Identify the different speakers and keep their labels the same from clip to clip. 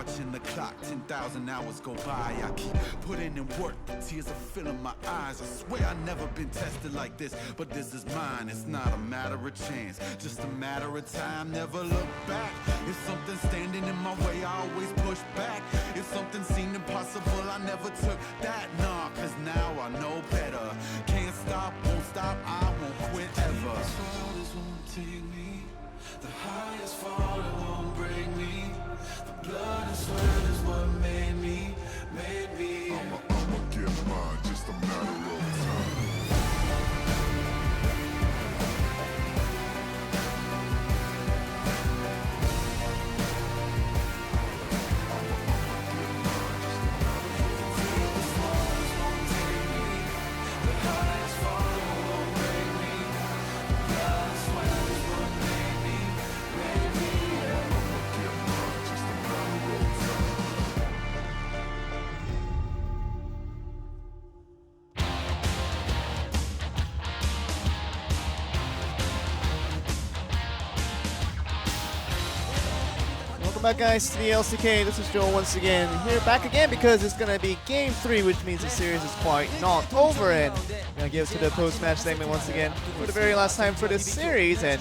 Speaker 1: watching the clock, 10,000 hours go by. I keep putting in work, the tears are filling my eyes. I swear I've never been tested like this, but this is mine. It's not a matter of chance, just a matter of time. Never look back. If something's standing in my way, I always push back. If something seemed impossible, I never took that. Nah, cause now I know better. Can't stop, won't stop, I won't quit ever. The highest fall, it won't break me. The blood and sweat is what made me. I'ma get mine, just a matter of time.
Speaker 2: Welcome back, guys, to the LCK. This is Joel once again. Here back again because it's going to be Game 3, which means the series is quite not over. And I'm going to give us to the post-match segment once again for the very last time for this series. And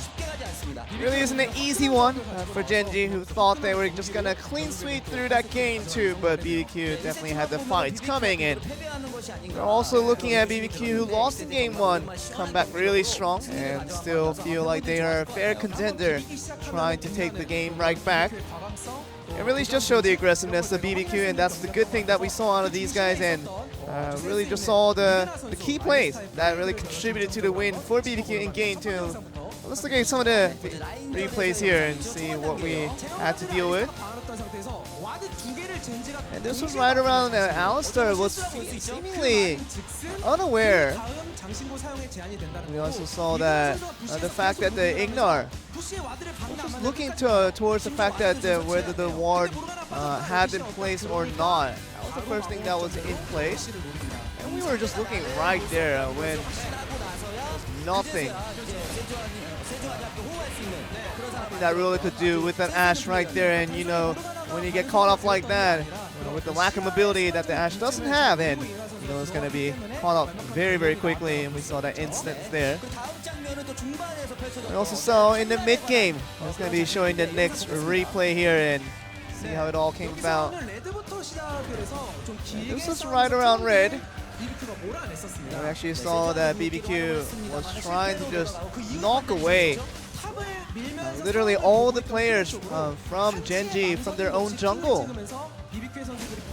Speaker 2: it really isn't an easy one for Gen.G, who thought they were just going to clean sweep through that Game 2. But BBQ definitely had the fights coming. And we're also looking at BBQ, who lost in Game 1, come back really strong and still feel like they are a fair contender trying to take the game right back. It really just showed the aggressiveness of BBQ, and that's the good thing that we saw out of these guys, and really just saw the key plays that really contributed to the win for BBQ in Game 2. Let's look at some of the replays here and see what we had to deal with. And this was right around Alistar was seemingly unaware. We also saw that the fact that the Ignar was just looking towards the fact that whether the ward had in place or not. That was the first thing that was in place. And we were just looking right there when nothing that really could do with an Ashe right there. And you know, when you get caught off like that, with the lack of mobility that the Ashe doesn't have, and you know it's going to be caught off very, very quickly, and we saw that instance there. We also saw in the mid game, it's going to be showing the next replay here and see how it all came about. And this was right around red. We actually saw that BBQ was trying to just knock away literally all the players from Gen.G from their own jungle.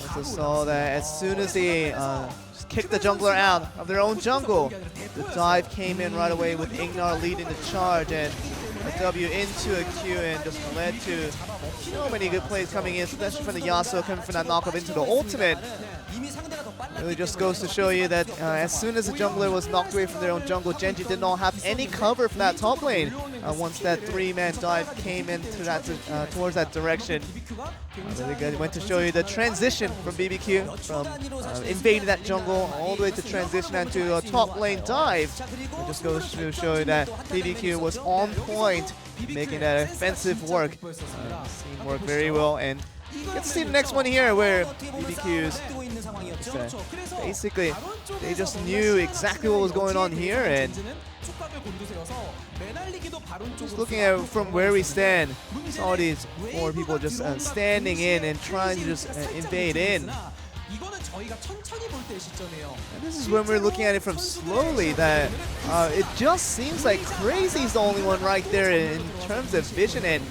Speaker 2: Also saw that as soon as they just kicked the jungler out of their own jungle, the dive came in right away with Ignar leading the charge, and a W into a Q, and just led to so many good plays coming in, especially from the Yasuo coming from that knockup into the ultimate. Really just goes to show you that as soon as the jungler was knocked away from their own jungle, Gen.G did not have any cover from that top lane once that three-man dive came into that towards that direction. Really good. Went to show you the transition from BBQ from invading that jungle all the way to transition into a top lane dive. It just goes to show you that BBQ was on point, making that offensive work. Seemed work very well, and get to see the next one here where BBQ's basically they just knew exactly what was going on here, and just looking at from where we stand, saw these four people just standing in and trying to just invade in. And this is when we're looking at it from slowly that it just seems like Crazy's the only one right there in terms of vision, and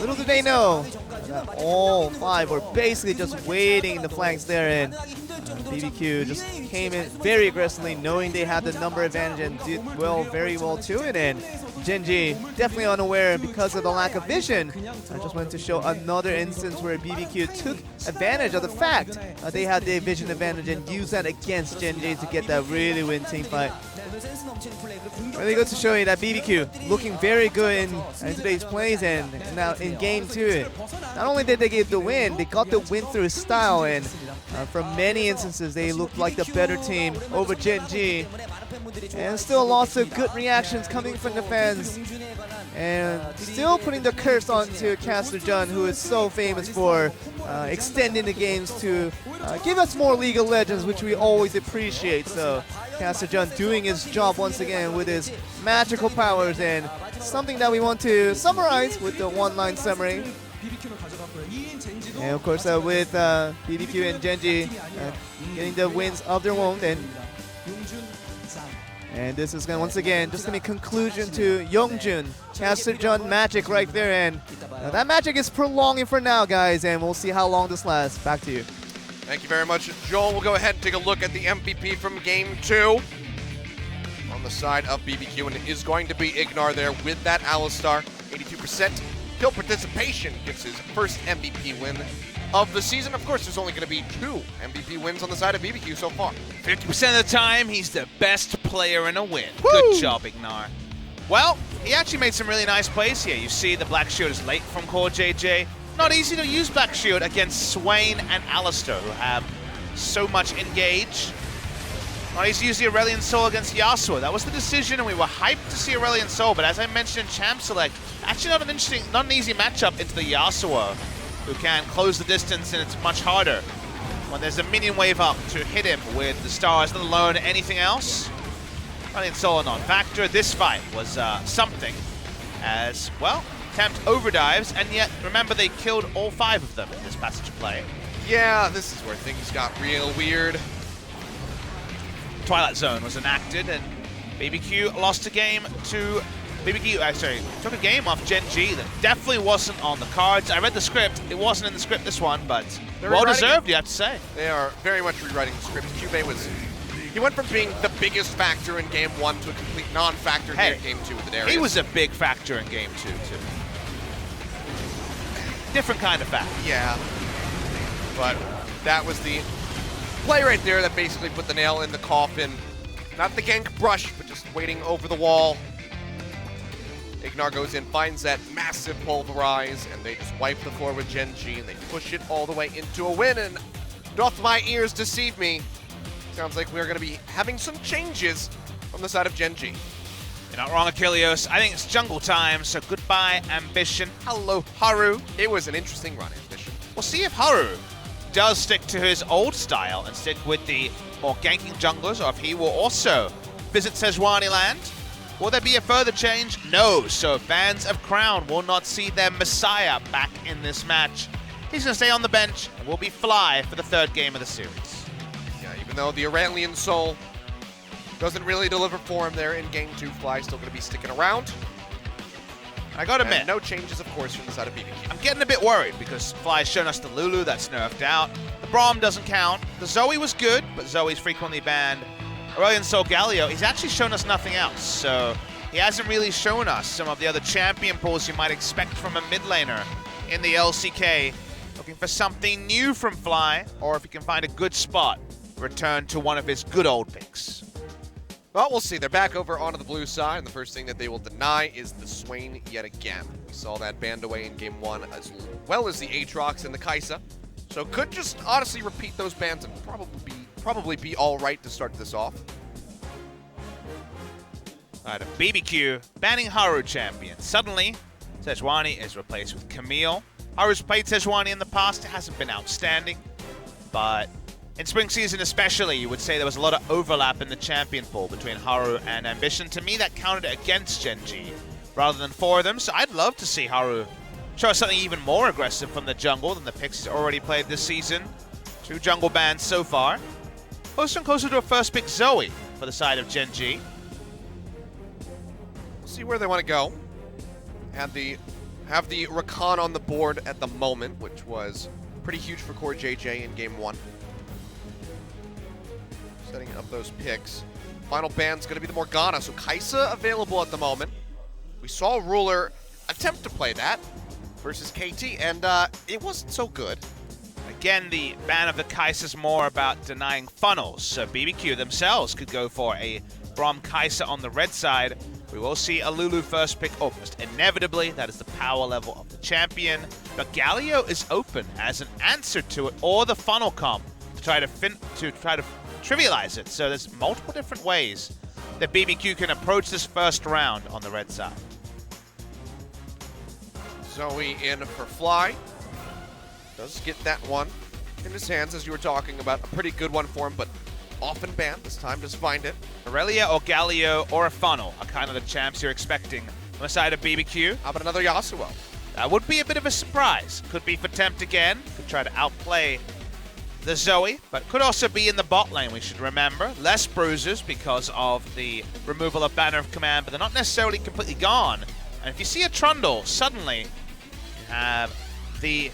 Speaker 2: little do they know that all five were basically just waiting in the flanks there, and BBQ just came in very aggressively, knowing they had the number advantage and did very well to it. And Gen.G definitely unaware because of the lack of vision. I just wanted to show another instance where BBQ took advantage of the fact they had the vision advantage and used that against Gen.G to get that really win team fight. Really good to show you that BBQ looking very good in today's plays, and now in game 2. Not only did they get the win, they got the win through style, and from many instances they looked like the better team over Gen.G. And still lots of good reactions coming from the fans. And still putting the curse onto Caster Jun, who is so famous for extending the games to give us more League of Legends, which we always appreciate. So Caster John doing his job once again with his magical powers, and something that we want to summarize with the one-line summary. And of course with BBQ and Gen.G getting the wins of their own, and this is once again just going to be conclusion to Youngjun, Caster John magic right there, and that magic is prolonging for now, guys, and we'll see how long this lasts. Back to you.
Speaker 3: Thank you very much, Joel. We'll go ahead and take a look at the MVP from Game 2 on the side of BBQ, and it is going to be Ignar there with that Alistar, 82%. Kill participation gets his first MVP win of the season. Of course, there's only going to be 2 MVP wins on the side of BBQ so far.
Speaker 4: 50% of the time, he's the best player in a win.
Speaker 3: Woo!
Speaker 4: Good job, Ignar. Well, he actually made some really nice plays here. You see the Black Shield is late from Core JJ. Not easy to use Black Shield against Swain and Alistar, who have so much engage. Not easy to use the Aurelion Soul against Yasuo. That was the decision, and we were hyped to see Aurelion Soul, but as I mentioned in Champ Select, actually not an easy matchup into the Yasuo, who can close the distance, and it's much harder when there's a minion wave up to hit him with the stars, let alone anything else. Aurelion Soul a non-factor. This fight was something, as, well, attempt overdives, and yet, remember, they killed all 5 of them in this passage of play.
Speaker 3: Yeah, this is where things got real weird.
Speaker 4: Twilight Zone was enacted, and BBQ lost a game to took a game off Gen.G that definitely wasn't on the cards. I read the script. It wasn't in the script, this one, but well-deserved, you have to say.
Speaker 3: They are very much rewriting the script. He went from being the biggest factor in Game 1 to a complete non-factor here in Game 2 with the Darius.
Speaker 4: He was a big factor in Game 2, too. Different kind of factor.
Speaker 3: Yeah, but that was the play right there that basically put the nail in the coffin. Not the gank brush, but just waiting over the wall. Ignar goes in, finds that massive pulverize, and they just wipe the floor with Gen.G, and they push it all the way into a win, and doth my ears deceive me. Sounds like we're going to be having some changes from the side of Gen.G.
Speaker 4: You're not wrong, Achilleos. I think it's jungle time, so goodbye, Ambition. Hello, Haru.
Speaker 3: It was an interesting run, Ambition.
Speaker 4: We'll see if Haru does stick to his old style and stick with the more ganking junglers, or if he will also visit Sejuani land. Will there be a further change? No, so fans of Crown will not see their Messiah back in this match. He's going to stay on the bench and will be Fly for the 3rd game of the series.
Speaker 3: Yeah, even though the Aurelion Soul doesn't really deliver for him there in Game 2, Fly still going to be sticking around.
Speaker 4: I gotta admit,
Speaker 3: no changes, of course, from the side of BBQ.
Speaker 4: I'm getting a bit worried because Fly's shown us the Lulu that's nerfed out. The Braum doesn't count. The Zoe was good, but Zoe's frequently banned. Aurelion Soul Galio, he's actually shown us nothing else, so he hasn't really shown us some of the other champion pools you might expect from a mid laner in the LCK. Looking for something new from Fly, or if he can find a good spot, return to one of his good old picks.
Speaker 3: Well, we'll see. They're back over onto the blue side, and the first thing that they will deny is the Swain yet again. We saw that banned away in Game 1, as well as the Aatrox and the Kai'Sa. So could just honestly repeat those bans and probably be all right to start this off.
Speaker 4: Alright, BBQ banning Haru champion. Suddenly, Sejuani is replaced with Camille. Haru's played Sejuani in the past. It hasn't been outstanding, but in spring season especially, you would say there was a lot of overlap in the champion pool between Haru and Ambition. To me, that counted against Gen.G rather than for them, so I'd love to see Haru show us something even more aggressive from the jungle than the picks he's already played this season. 2 jungle bans so far. Closer and closer to a first pick Zoe for the side of Gen.G.
Speaker 3: We'll see where they want to go. Have the Rakan on the board at the moment, which was pretty huge for Core JJ in Game 1. Setting up those picks. Final ban's going to be the Morgana, so Kai'Sa available at the moment. We saw Ruler attempt to play that versus KT, and it wasn't so good.
Speaker 4: Again, the ban of the Kai'Sa is more about denying funnels, so BBQ themselves could go for a Braum Kai'Sa on the red side. We will see a Lulu first pick almost inevitably. That is the power level of the champion. But Galio is open as an answer to it, or the funnel comp to try to trivialize it. So there's multiple different ways that BBQ can approach this first round on the red side.
Speaker 3: Zoe in for Fly. Does get that one in his hands, as you were talking about. A pretty good one for him, but often banned. This time, just find it.
Speaker 4: Aurelia or Galio or a Funnel are kind of the champs you're expecting on the side of BBQ.
Speaker 3: How about another Yasuo?
Speaker 4: That would be a bit of a surprise. Could be for Tempt again. Could try to outplay the Zoe, but could also be in the bot lane, we should remember. Less bruisers because of the removal of Banner of Command, but they're not necessarily completely gone. And if you see a Trundle, suddenly you have the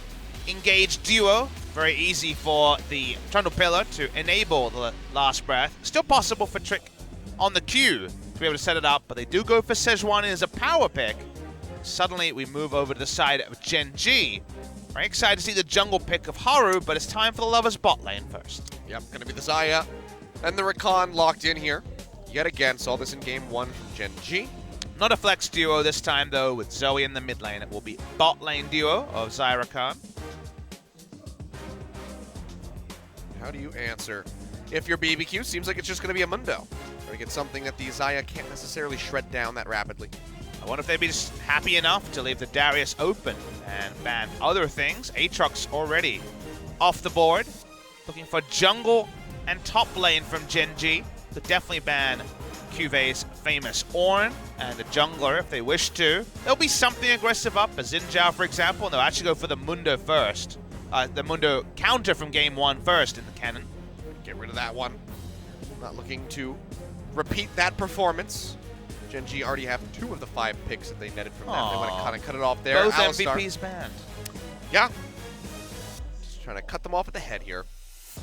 Speaker 4: engaged duo. Very easy for the Trundle Pillar to enable the last breath. Still possible for Trick on the Q to be able to set it up, but they do go for Sejuani as a power pick. Suddenly we move over to the side of Gen.G. Very excited to see the jungle pick of Haru, but it's time for the Lovers bot lane first.
Speaker 3: Yep, gonna be the Xayah and the Rakan locked in here. Yet again, saw this in game 1 from Gen.G.
Speaker 4: Not a flex duo this time though, with Zoe in the mid lane. It will be bot lane duo of Xayah Rakan.
Speaker 3: How do you answer? If you're BBQ, seems like it's just gonna be a Mundo. Trying to get something that the Xayah can't necessarily shred down that rapidly.
Speaker 4: I wonder if they'd be just happy enough to leave the Darius open and ban other things. Aatrox already off the board. Looking for jungle and top lane from Gen.G. Could definitely ban Cuvey's famous Ornn and a jungler if they wish to. There'll be something aggressive up, a Xin Zhao for example, and they'll actually go for the Mundo first. The Mundo counter from game 1 first in the cannon.
Speaker 3: Get rid of that one. Not looking to repeat that performance. Gen.G already have 2 of the 5 picks that they netted from that. They want to kind of cut it off there.
Speaker 4: Both
Speaker 3: Alistar.
Speaker 4: MVPs banned.
Speaker 3: Yeah. Just trying to cut them off at the head here.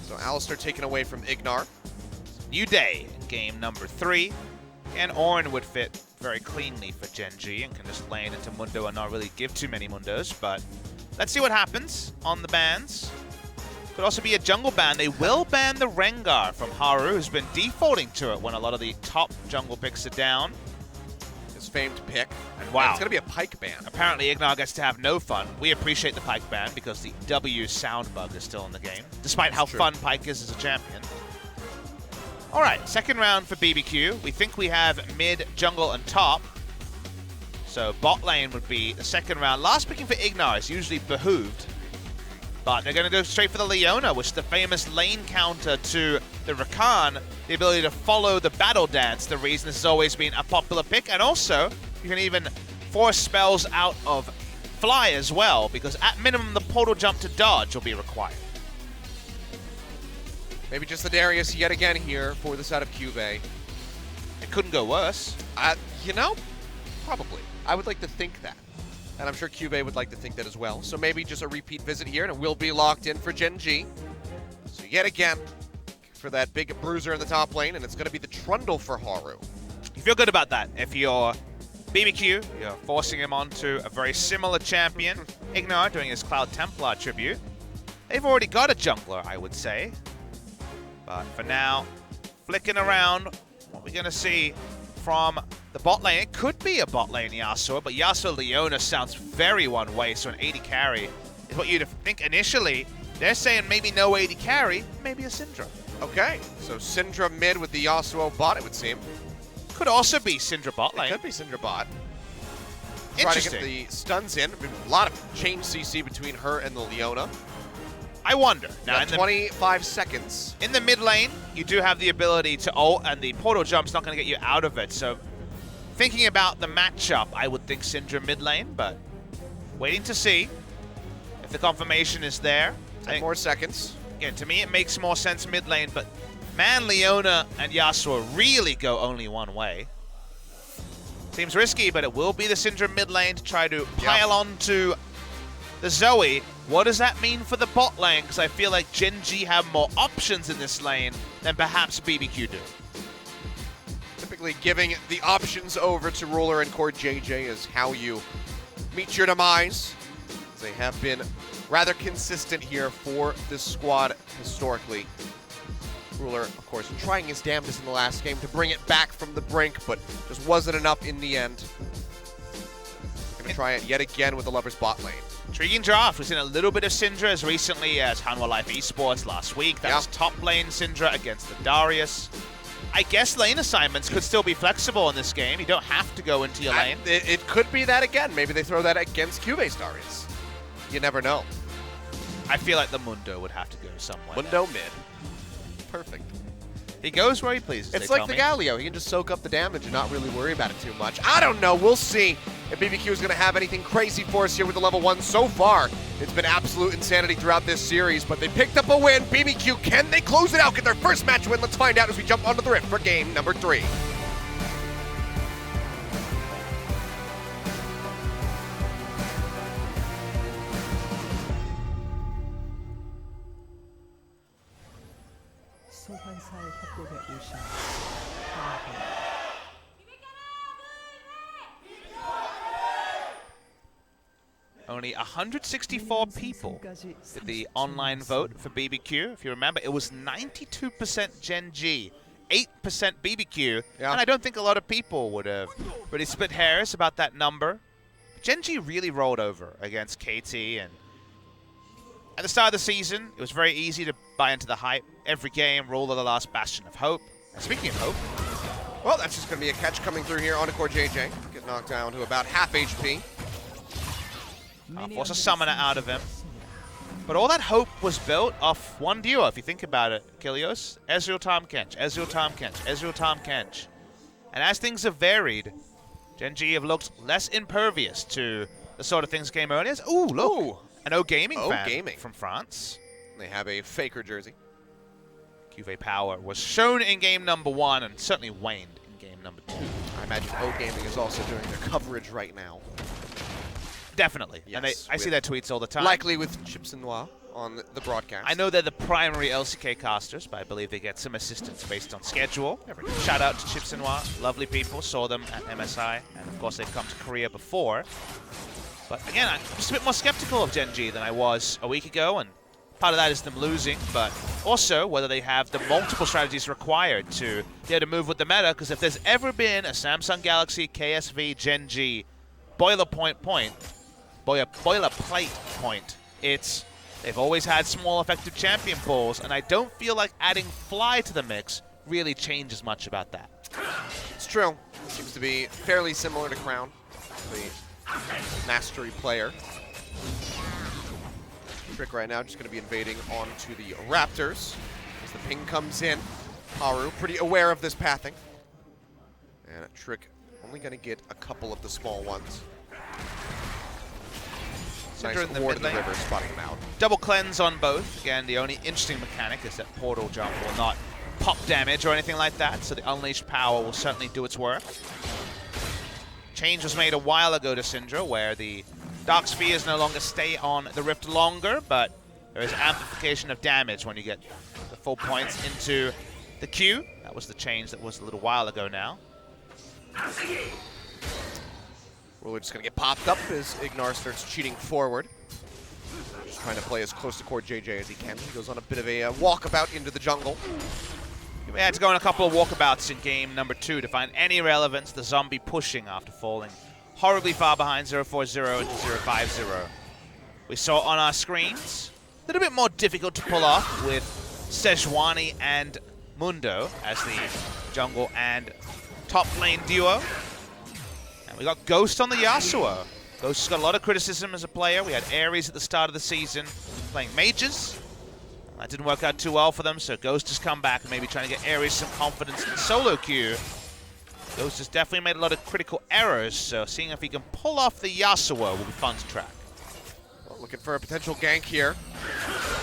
Speaker 3: So Alistar taken away from Ignar.
Speaker 4: New day in game number 3. And Ornn would fit very cleanly for Gen.G and can just lane into Mundo and not really give too many Mundos. But let's see what happens on the bans. Could also be a jungle ban. They will ban the Rengar from Haru, who's been defaulting to it when a lot of the top jungle picks are down.
Speaker 3: His famed pick.
Speaker 4: And wow.
Speaker 3: And it's going to be a Pyke ban.
Speaker 4: Apparently Ignar gets to have no fun. We appreciate the Pyke ban because the W sound bug is still in the game, despite how fun Pyke is as a champion. All right, second round for BBQ. We think we have mid, jungle, and top. So bot lane would be the second round. Last picking for Ignar is usually behooved. But they're going to go straight for the Leona, which is the famous lane counter to the Rakan. The ability to follow the battle dance, the reason this has always been a popular pick. And also, you can even force spells out of Fly as well, because at minimum, the portal jump to dodge will be required.
Speaker 3: Maybe just the Darius yet again here for the side of Cuvey.
Speaker 4: It couldn't go worse.
Speaker 3: You know, probably. I would like to think that. And I'm sure Cuvey would like to think that as well. So maybe just a repeat visit here, and it will be locked in for Gen.G. So yet again, for that big bruiser in the top lane, and it's going to be the Trundle for Haru.
Speaker 4: You feel good about that. If you're BBQ, you're forcing him onto a very similar champion. Ignar doing his Cloud Templar tribute. They've already got a jungler, I would say. But for now, flicking around, what we're going to see from the bot lane. It could be a bot lane Yasuo, but Yasuo Leona sounds very one way, so an 80 carry is what you'd think initially. They're saying maybe no 80 carry, maybe a Syndra.
Speaker 3: Okay, so Syndra mid with the Yasuo bot, it would seem.
Speaker 4: Could also be Syndra bot lane.
Speaker 3: It could be Syndra bot.
Speaker 4: Interesting.
Speaker 3: Trying to get the stuns in. A lot of change CC between her and the Leona.
Speaker 4: I wonder. Now,
Speaker 3: in 25 seconds.
Speaker 4: In the mid lane, you do have the ability to ult, and the portal jump's not going to get you out of it. So, thinking about the matchup, I would think Syndra mid lane, but waiting to see if the confirmation is there.
Speaker 3: 10 more seconds.
Speaker 4: Again, to me, it makes more sense mid lane, but man, Leona and Yasuo really go only one way. Seems risky, but it will be the Syndra mid lane to try to pile on to the Zoe. What does that mean for the bot lane? Because I feel like Gen.G have more options in this lane than perhaps BBQ do.
Speaker 3: Typically giving the options over to Ruler and Core JJ is how you meet your demise. They have been rather consistent here for this squad historically. Ruler, of course, trying his damnedest in the last game to bring it back from the brink, but just wasn't enough in the end. Gonna try it yet again with the Lovers bot lane.
Speaker 4: Intriguing draft. We've seen a little bit of Syndra as recently as Hanwha Life Esports last week. That was top lane Syndra against the Darius. I guess lane assignments could still be flexible in this game. You don't have to go into your lane.
Speaker 3: It could be that again. Maybe they throw that against Cuvey's Darius. You never know.
Speaker 4: I feel like the Mundo would have to go somewhere.
Speaker 3: Mundo mid. Perfect.
Speaker 4: He goes where he pleases.
Speaker 3: It's like the Galio. He can just soak up the damage and not really worry about it too much. I don't know. We'll see if BBQ is going to have anything crazy for us here with the level 1 so far. It's been absolute insanity throughout this series, but they picked up a win. BBQ, can they close it out, get their first match win? Let's find out as we jump onto the Rift for game number 3.
Speaker 5: 소환사의 협곡에 오신
Speaker 4: Only 164 people did the online vote for BBQ. If you remember, it was 92% Gen.G, 8% BBQ,
Speaker 3: yeah.
Speaker 4: And I don't think a lot of people would have really split hairs about that number. Gen.G really rolled over against KT, and at the start of the season, it was very easy to buy into the hype. Every game, rule of the last bastion of hope. And speaking of hope,
Speaker 3: well, that's just going to be a catch coming through here onto Core.JJ. Get knocked down to about half HP.
Speaker 4: Force a summoner out of him. But all that hope was built off one duo, if you think about it, Kilios. Ezreal Tahm Kench, Ezreal Tahm Kench, Ezreal Tahm Kench. And as things have varied, Gen.G have looked less impervious to the sort of things that came earlier. Ooh, look! Ooh. An O Gaming fan from France.
Speaker 3: They have a FLICKR jersey.
Speaker 4: QV Power was shown in game number 1 and certainly waned in game number 2.
Speaker 3: I imagine O Gaming is also doing their coverage right now.
Speaker 4: Definitely.
Speaker 3: Yes,
Speaker 4: and I see their tweets all the time.
Speaker 3: Likely with Chips and Noir on the broadcast.
Speaker 4: I know they're the primary LCK casters, but I believe they get some assistance based on schedule. Shout out to Chips and Noir. Lovely people. Saw them at MSI. And of course, they've come to Korea before. But again, I'm just a bit more skeptical of Gen.G than I was a week ago. And part of that is them losing, but also whether they have the multiple strategies required to be able to move with the meta. Because if there's ever been a Samsung Galaxy KSV Gen.G boilerplate point, it's they've always had small effective champion balls, and I don't feel like adding Fly to the mix really changes much about that.
Speaker 3: It's true. Seems to be fairly similar to Crown, the mastery player. Trick right now just going to be invading onto the Raptors as the ping comes in. Haru pretty aware of this pathing. And Trick only going to get a couple of the small ones. Nice
Speaker 4: in the
Speaker 3: ward
Speaker 4: mid
Speaker 3: in the
Speaker 4: lane.
Speaker 3: river, spotting him out.
Speaker 4: Double cleanse on both. Again, the only interesting mechanic is that portal jump will not pop damage or anything like that, so the unleashed power will certainly do its work. Change was made a while ago to Syndra, where the Dark Spheres no longer stay on the Rift longer, but there is amplification of damage when you get the full points into the Q. That was the change that was a little while ago now.
Speaker 3: We're just going to get popped up as Ignar starts cheating forward. Just trying to play as close to Core.JJ as he can. He goes on a bit of a walkabout into the jungle.
Speaker 4: We had to go on a couple of walkabouts in game number 2 to find any relevance. The zombie pushing after falling horribly far behind 0-4-0 into 0-5-0. We saw on our screens, a little bit more difficult to pull off with Sejuani and Mundo as the jungle and top lane duo. And we got Ghost on the Yasuo. Ghost's got a lot of criticism as a player. We had Ares at the start of the season playing mages. That didn't work out too well for them, so Ghost has come back and maybe trying to get Ares some confidence in solo queue. Ghost has definitely made a lot of critical errors, so seeing if he can pull off the Yasuo will be fun to track.
Speaker 3: Well, looking for a potential gank here.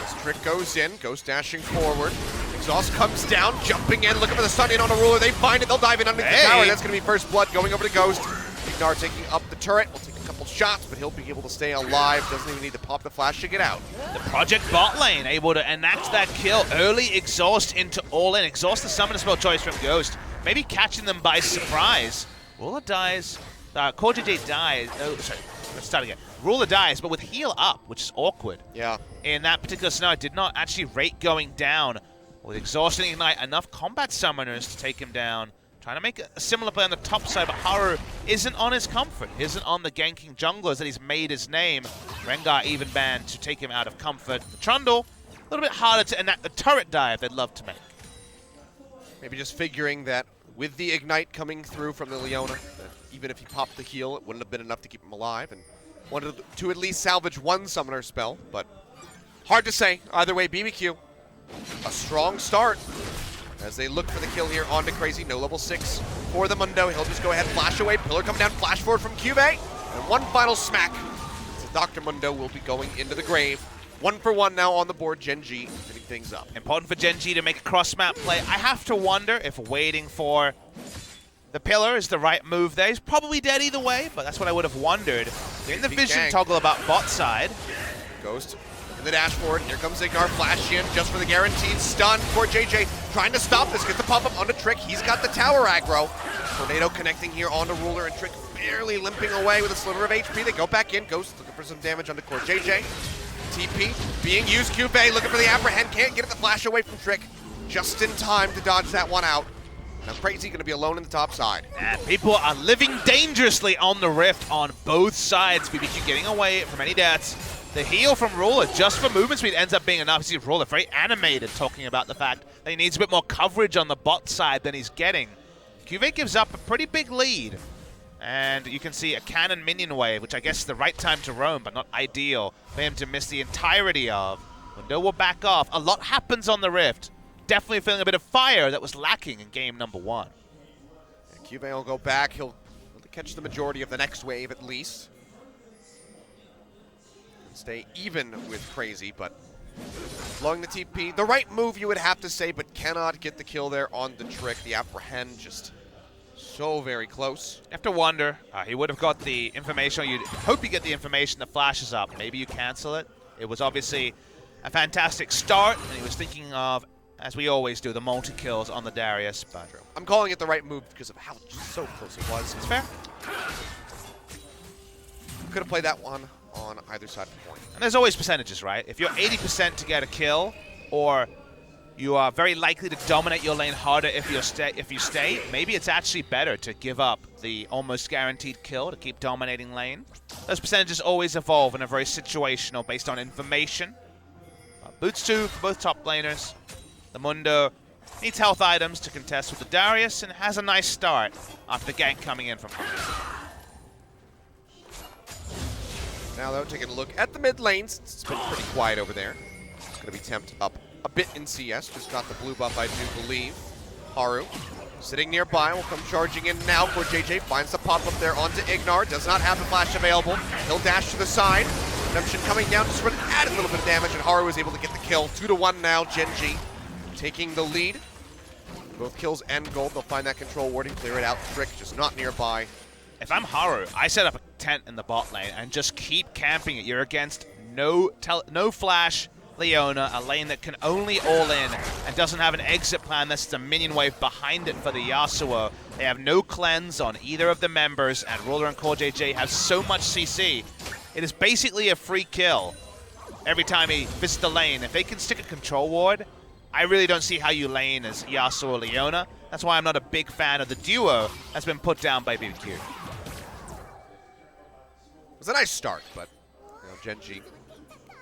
Speaker 3: As Trick goes in, Ghost dashing forward. Exhaust comes down, jumping in, looking for the stun in on a ruler. They find it, they'll dive in underneath the tower. That's going to be first blood going over to Ghost. Ignar taking up the turret. Will take a couple shots, but he'll be able to stay alive. Doesn't even need to pop the flash to get out.
Speaker 4: The Project bot lane able to enact that kill. Early Exhaust into all in. Exhaust the summoner spell choice from Ghost. Maybe catching them by surprise. Ruler dies. Core.JJ dies. Oh, sorry. Let's start again. Ruler dies, but with heal up, which is awkward.
Speaker 3: Yeah.
Speaker 4: In that particular scenario, did not actually rate going down. With Exhaust and Ignite, enough combat summoners to take him down. Trying to make a similar play on the top side, but Haru isn't on his comfort. Isn't on the ganking junglers that he's made his name. Rengar even banned to take him out of comfort. The Trundle, a little bit harder to enact the turret dive they'd love to make.
Speaker 3: Maybe just figuring that with the Ignite coming through from the Leona, that even if he popped the heal, it wouldn't have been enough to keep him alive, and wanted to at least salvage one summoner spell, but Hard to say. Either way, BBQ, a strong start as they look for the kill here onto Crazy. No level 6 for the Mundo. He'll just go ahead and flash away. Pillar coming down, flash forward from Cube. And one final smack. So Dr. Mundo will be going into the grave. 1 for 1 now on the board. Gen.G fitting things up.
Speaker 4: Important for Gen.G to make a cross-map play. I have to wonder if waiting for the Pillar is the right move there. He's probably dead either way, but that's what I would have wondered. In the vision
Speaker 3: gang.
Speaker 4: toggle about bot side.
Speaker 3: Ghost in the dashboard. Here comes Ignar. Flash in just for the guaranteed stun for JJ. Trying to stop this. Gets the pop-up onto Trick. He's got the tower aggro. Tornado connecting here onto Ruler, and Trick barely limping away with a sliver of HP. They go back in. Ghost looking for some damage onto core JJ. TP being used. Cube looking for the apprehend. Can't get it. The flash away from Trick. Just in time to dodge that one out. Now Crazy going to be alone in the top side.
Speaker 4: And people are living dangerously on the Rift on both sides. BBQ getting away from any deaths. The heal from Ruler, just for movement speed, ends up being enough. You see Ruler very animated, talking about the fact that he needs a bit more coverage on the bot side than he's getting. Cuvée gives up a pretty big lead. And you can see a cannon minion wave, which I guess is the right time to roam, but not ideal for him to miss the entirety of. Window will back off. A lot happens on the Rift. Definitely feeling a bit of fire that was lacking in game number 1.
Speaker 3: Cuvée will go back. He'll catch the majority of the next wave at least. Stay even with Crazy, but blowing the TP. The right move, you would have to say, but cannot get the kill there on the Trick. The apprehend just so very close.
Speaker 4: You have to wonder, he would have got the information, or you'd hope you get the information that flashes up. Maybe you cancel it. It was obviously a fantastic start, and he was thinking of, as we always do, the multi-kills on the Darius. But
Speaker 3: I'm calling it the right move because of how so close it was.
Speaker 4: It's fair.
Speaker 3: Could have played that one on either side of the point.
Speaker 4: And there's always percentages, right? If you're 80% to get a kill, or you are very likely to dominate your lane harder if you stay, maybe it's actually better to give up the almost guaranteed kill to keep dominating lane. Those percentages always evolve and are very situational based on information. Boots 2 for both top laners. The Mundo needs health items to contest with the Darius and has a nice start after the gank coming in from home.
Speaker 3: Now though, taking a look at the mid lanes, it's been pretty quiet over there. It's going to be temped up a bit in CS, just got the blue buff, I do believe. Haru sitting nearby, will come charging in now for JJ, finds the pop-up there onto Ignar, does not have the flash available. He'll dash to the side. Redemption coming down, just for add a little bit of damage, and Haru is able to get the kill. 2-1 now, Gen.G taking the lead. Both kills and gold, they'll find that control ward and clear it out. Trick just not nearby.
Speaker 4: If I'm Haru, I set up a tent in the bot lane and just keep camping it. You're against no flash Leona, a lane that can only all in and doesn't have an exit plan. That's the minion wave behind it for the Yasuo. They have no cleanse on either of the members, and Ruler and Core JJ have so much CC. It is basically a free kill every time he visits the lane. If they can stick a control ward, I really don't see how you lane as Yasuo or Leona. That's why I'm not a big fan of the duo that's been put down by BBQ.
Speaker 3: It was a nice start, but Gen.G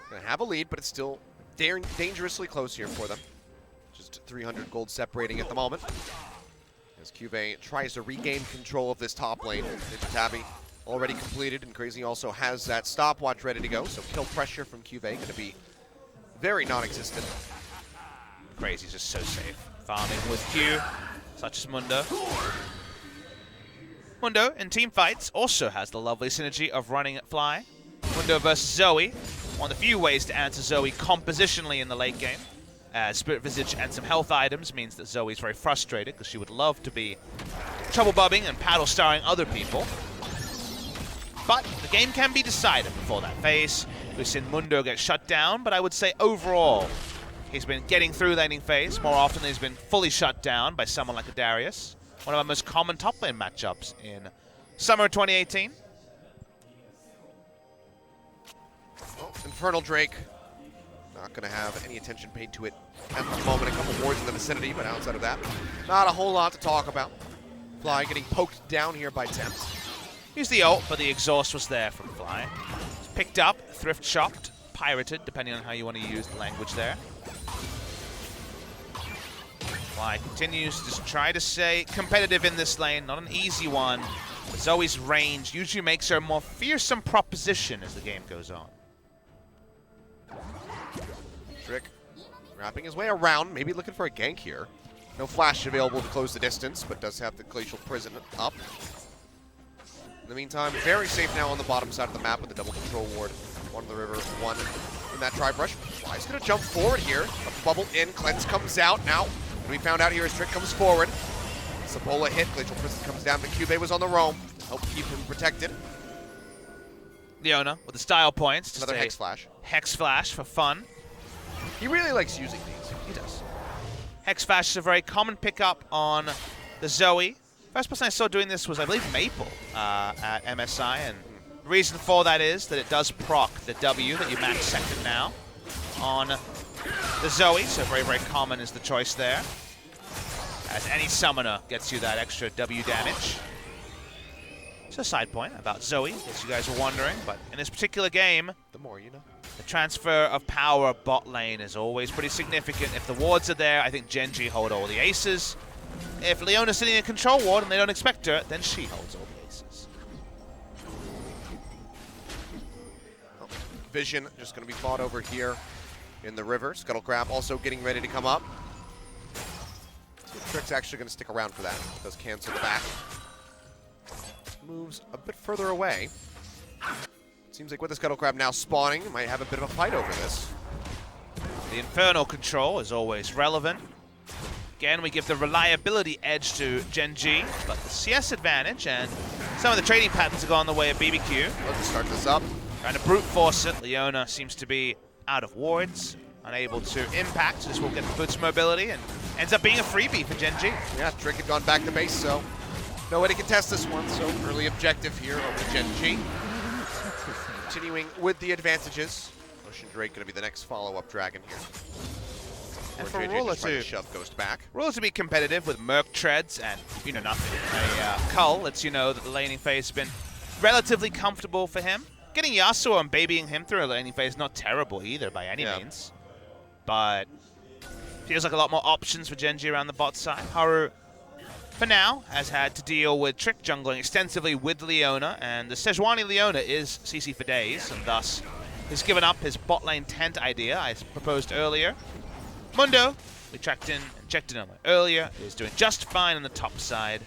Speaker 3: going to have a lead, but it's still dangerously close here for them. Just 300 gold separating at the moment. As Cuvée tries to regain control of this top lane. Ninja Tabby already completed, and Crazy also has that stopwatch ready to go, so kill pressure from Cuvée going to be very non-existent.
Speaker 4: Crazy's just so safe. Farming with Q, such as Mundo. Mundo, in team fights, also has the lovely synergy of running at Fly. Mundo versus Zoe. One of the few ways to answer Zoe compositionally in the late game. Spirit Visage and some health items means that Zoe's very frustrated because she would love to be trouble bubbing and paddle starring other people. But the game can be decided before that phase. We've seen Mundo get shut down, but I would say overall, he's been getting through laning phase more often than he's been fully shut down by someone like a Darius. One of our most common top lane matchups in summer 2018.
Speaker 3: Oh, Infernal Drake. Not going to have any attention paid to it at the moment. A couple wards in the vicinity, but outside of that, not a whole lot to talk about. Fly getting poked down here by Temps.
Speaker 4: Here's the ult, but the exhaust was there from Fly. It's picked up, thrift shopped, pirated, depending on how you want to use the language there. Fly continues to just try to stay competitive in this lane. Not an easy one, but Zoe's range usually makes her a more fearsome proposition as the game goes on.
Speaker 3: Trick wrapping his way around, maybe looking for a gank here. No flash available to close the distance, but does have the Glacial Prison up. In the meantime, very safe now on the bottom side of the map with the double control ward. One in the river, one in that tri-brush. Fly's gonna jump forward here. A bubble in, Cleanse comes out. Now, what we found out here is Trick comes forward. Sapola hit, Glacial Prison comes down, but Cube was on the roam. Help keep him protected.
Speaker 4: Leona with the style points. Just
Speaker 3: Another Hex Flash.
Speaker 4: Hex Flash for fun.
Speaker 3: He really likes using these.
Speaker 4: He does. Hex Flash is a very common pickup on the Zoe. First person I saw doing this was, I believe, Maple at MSI, and the reason for that is that it does proc the W that you max second now on the Zoe, so very, very common is the choice there. As any summoner gets you that extra W damage. It's a side point about Zoe, as you guys were wondering, but in this particular game,
Speaker 3: The more you know.
Speaker 4: the transfer of power bot lane is always pretty significant. If the wards are there, I think Gen.G hold all the aces. If Leona's sitting in a control ward and they don't expect her, then she holds all the aces.
Speaker 3: Oh, Vision just going to be fought over here in the river. Scuttle Crab also getting ready to come up. So Trick's actually going to stick around for that. Does cancel the back. Moves a bit further away. Seems like with the Scuttle Crab now spawning, might have a bit of a fight over this.
Speaker 4: The Infernal control is always relevant. Again, we give the reliability edge to Gen.G, but the CS advantage and some of the trading patterns have gone the way of BBQ.
Speaker 3: Let's start this up.
Speaker 4: Trying to brute force it. Leona seems to be out of wards, unable to impact. This will get the boots mobility and ends up being a freebie for Gen.G.
Speaker 3: Yeah, Trick had gone back to base, so no way to contest this one. So early objective here over Gen.G. Continuing with the advantages. Ocean Drake going to be the next follow-up dragon here.
Speaker 4: And
Speaker 3: Or
Speaker 4: for
Speaker 3: JJ
Speaker 4: Ruler
Speaker 3: just trying to
Speaker 4: to
Speaker 3: shove Ghost back.
Speaker 4: Rules to be competitive with Merc treads and you know nothing. A Cull lets you know that the laning phase has been relatively comfortable for him. Getting Yasuo and babying him through a laning phase is not terrible either by any means. But feels like a lot more options for Gen.G around the bot side. Haru, for now, has had to deal with Trick jungling extensively with Leona, and the Sejuani Leona is CC for days, and thus has given up his bot lane tent idea I proposed earlier. Mundo, we tracked in and checked in on it earlier, is doing just fine on the top side.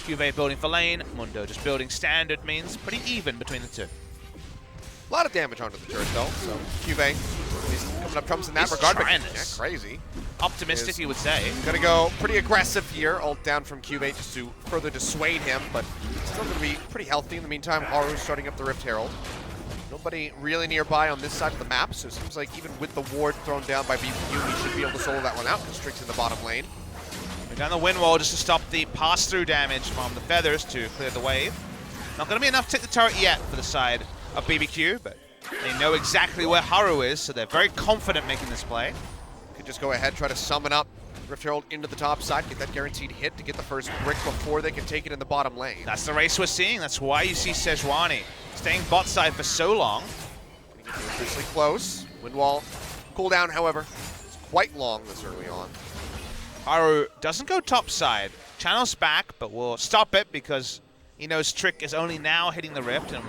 Speaker 4: Cuvée building for lane, Mundo just building standard means pretty even between the two.
Speaker 3: A lot of damage onto the turret though, so Cuvée is coming up trumps in that
Speaker 4: He's
Speaker 3: regard. But
Speaker 4: trying
Speaker 3: yeah,
Speaker 4: this.
Speaker 3: crazy.
Speaker 4: Optimistic, you would say.
Speaker 3: Gonna go pretty aggressive here. Ult down from Cuvée just to further dissuade him, but still gonna be pretty healthy. In the meantime, Haru's starting up the Rift Herald. Nobody really nearby on this side of the map, so it seems like even with the ward thrown down by BBQ, he should be able to solo that one out because Trick's in the bottom lane.
Speaker 4: We're down the wind wall just to stop the pass-through damage from the feathers to clear the wave. Not going to be enough to take the turret yet for the side of BBQ, but they know exactly where Haru is, so they're very confident making this play.
Speaker 3: Could just go ahead, try to summon up Rift Herald into the top side, get that guaranteed hit to get the first brick before they can take it in the bottom lane.
Speaker 4: That's the race we're seeing. That's why you see Sejuani staying bot side for so long.
Speaker 3: Officially close. Windwall cooldown, however, is quite long this early on.
Speaker 4: Haru doesn't go top side. Channels back, but will stop it because he knows Trick is only now hitting the rift, and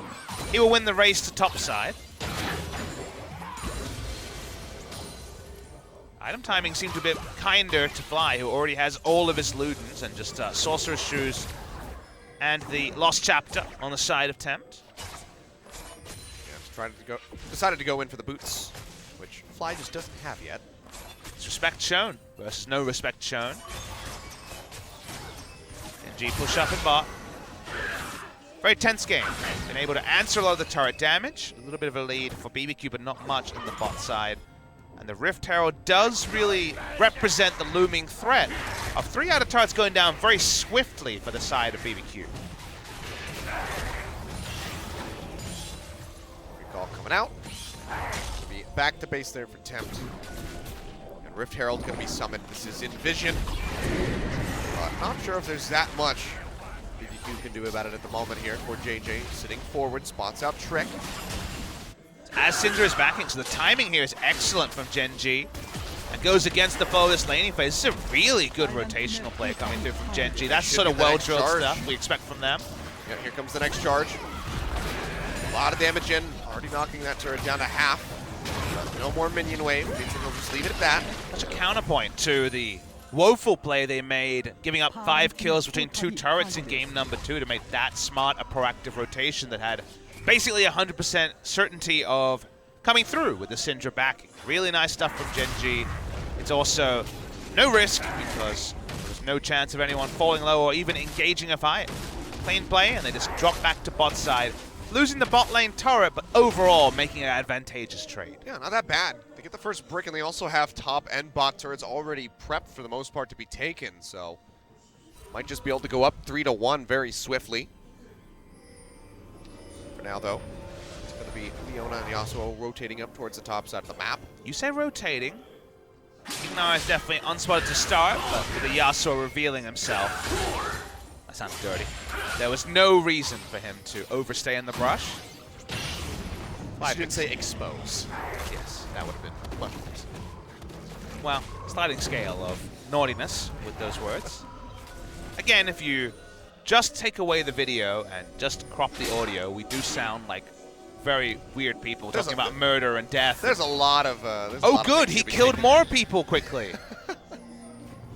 Speaker 4: he will win the race to top side. Item timing seems a bit kinder to Fly, who already has all of his Ludens and just Sorcerer's Shoes and the Lost Chapter on the side of Tempt.
Speaker 3: Yeah, decided to go in for the boots, which Fly just doesn't have yet.
Speaker 4: It's respect shown versus no respect shown. And G push up in bot. Very tense game. Been able to answer a lot of the turret damage. A little bit of a lead for BBQ, but not much on the bot side. And the Rift Herald does really represent the looming threat of 3 out of turrets going down very swiftly for the side of BBQ.
Speaker 3: Recall coming out. Gonna be back to base there for Tempt. And Rift Herald gonna be summoned. This is in Vision. Not sure if there's that much BBQ can do about it at the moment here for JJ. Sitting forward, spots out Trick.
Speaker 4: As Syndra is backing, so the timing here is excellent from Gen.G. And goes against the flow of this laning phase. This is a really good rotational play coming through from Gen.G. That's
Speaker 3: Should
Speaker 4: sort
Speaker 3: be
Speaker 4: of
Speaker 3: the next
Speaker 4: well-drilled
Speaker 3: charge.
Speaker 4: stuff we expect from them.
Speaker 3: Yeah, here comes the next charge. A lot of damage in, already knocking that turret down to half. No more minion wave. Means they'll just leave it at that.
Speaker 4: Such a counterpoint to the woeful play they made, giving up 5 kills between 2 turrets in game number 2 to make that smart a proactive rotation that had basically 100% certainty of coming through with the Syndra backing. Really nice stuff from Gen.G. It's also no risk because there's no chance of anyone falling low or even engaging a fight. Clean play, and they just drop back to bot side, losing the bot lane turret, but overall making an advantageous trade.
Speaker 3: Yeah, not that bad. They get the first brick, and they also have top and bot turrets already prepped for the most part to be taken, so might just be able to go up 3-1 very swiftly. For now, though, it's going to be Leona and Yasuo rotating up towards the top side of the map.
Speaker 4: You say rotating. Ignar is definitely unspotted to start, but with the Yasuo revealing himself. That sounds dirty. There was no reason for him to overstay in the brush.
Speaker 3: I didn't say expose.
Speaker 4: Yes, that would have been, well, sliding scale of naughtiness with those words. Again, if you just take away the video and just crop the audio, we do sound like very weird people talking about murder and death.
Speaker 3: There's a lot of...
Speaker 4: oh, good, he killed more people quickly.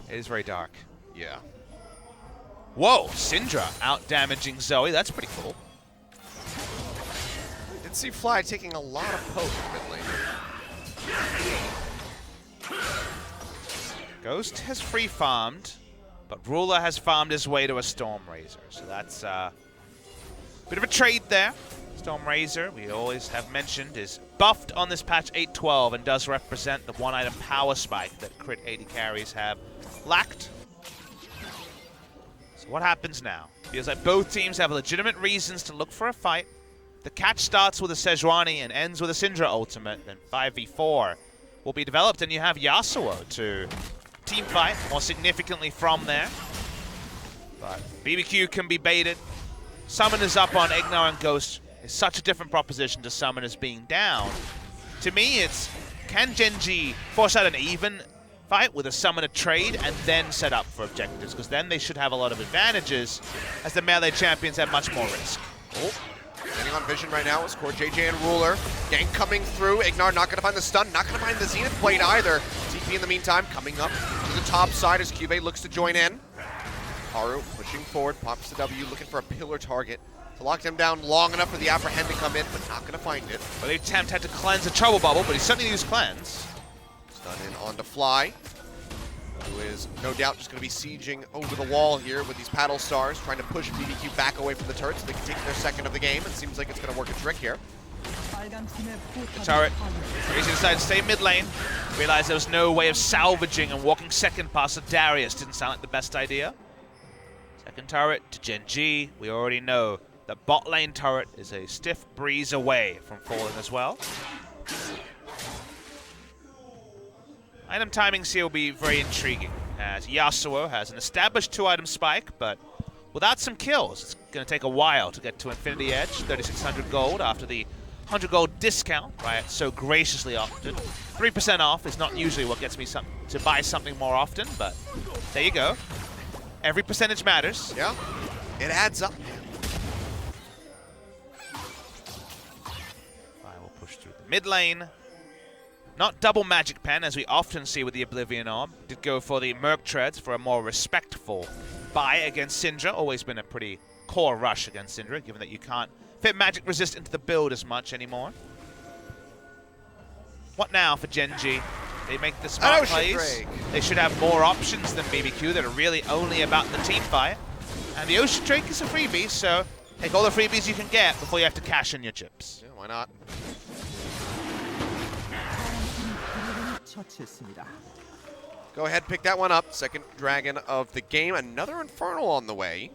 Speaker 4: It is very dark.
Speaker 3: Yeah.
Speaker 4: Whoa, Syndra out-damaging Zoe. That's pretty cool.
Speaker 3: I did see Fly taking a lot of poke mid lane.
Speaker 4: Ghost has free farmed, but Ruler has farmed his way to a Stormrazor. So that's a bit of a trade there. Stormrazor, we always have mentioned, is buffed on this patch 8.12 and does represent the one-item power spike that crit 80 carries have lacked. So what happens now? Feels like both teams have legitimate reasons to look for a fight. The catch starts with a Sejuani and ends with a Syndra ultimate, then 5v4 will be developed, and you have Yasuo to team fight more significantly from there. But BBQ can be baited. Summoners up on Ignar and Ghost is such a different proposition to Summoners being down. To me, it's can Gen.G force out an even fight with a Summoner trade and then set up for objectives, because then they should have a lot of advantages as the melee champions have much more risk.
Speaker 3: Oh, standing on vision right now is CoreJJ and Ruler. Gank coming through. Ignar not going to find the stun, not going to find the Zenith Blade either. TP in the meantime coming up to the top side as Cube looks to join in. Haru pushing forward, pops the W, looking for a pillar target to lock them down long enough for the apprehend to come in, but not going to find it.
Speaker 4: Well, the attempt had to cleanse a trouble bubble, but he certainly used cleanse.
Speaker 3: Stun in onto Fly, who is no doubt just going to be sieging over the wall here with these paddle stars, trying to push BBQ back away from the turret so they can take their second of the game. It seems like it's going to work a trick here.
Speaker 4: The turret, Crazy decided to stay mid lane. Realized there was no way of salvaging, and walking second past the Darius didn't sound like the best idea. Second turret to Gen.G. We already know that bot lane turret is a stiff breeze away from falling as well. Item timings here will be very intriguing, as Yasuo has an established 2-item spike, but without some kills, it's going to take a while to get to Infinity Edge. 3,600 gold after the 100 gold discount Riot so graciously opted. 3% off is not usually what gets me to buy something more often, but there you go. Every percentage matters.
Speaker 3: Yeah, it adds up.
Speaker 4: I will push through the mid lane. Not double magic pen, as we often see with the Oblivion Orb. Did go for the Merc Treads for a more respectful buy against Syndra. Always been a pretty core rush against Syndra, given that you can't fit magic resist into the build as much anymore. What now for Gen.G? They make the smart plays. They should have more options than BBQ that are really only about the team fight. And the Ocean Drake is a freebie, so take all the freebies you can get before you have to cash in your chips.
Speaker 3: Yeah, why not? Go ahead, pick that one up. Second dragon of the game. Another Infernal on the way.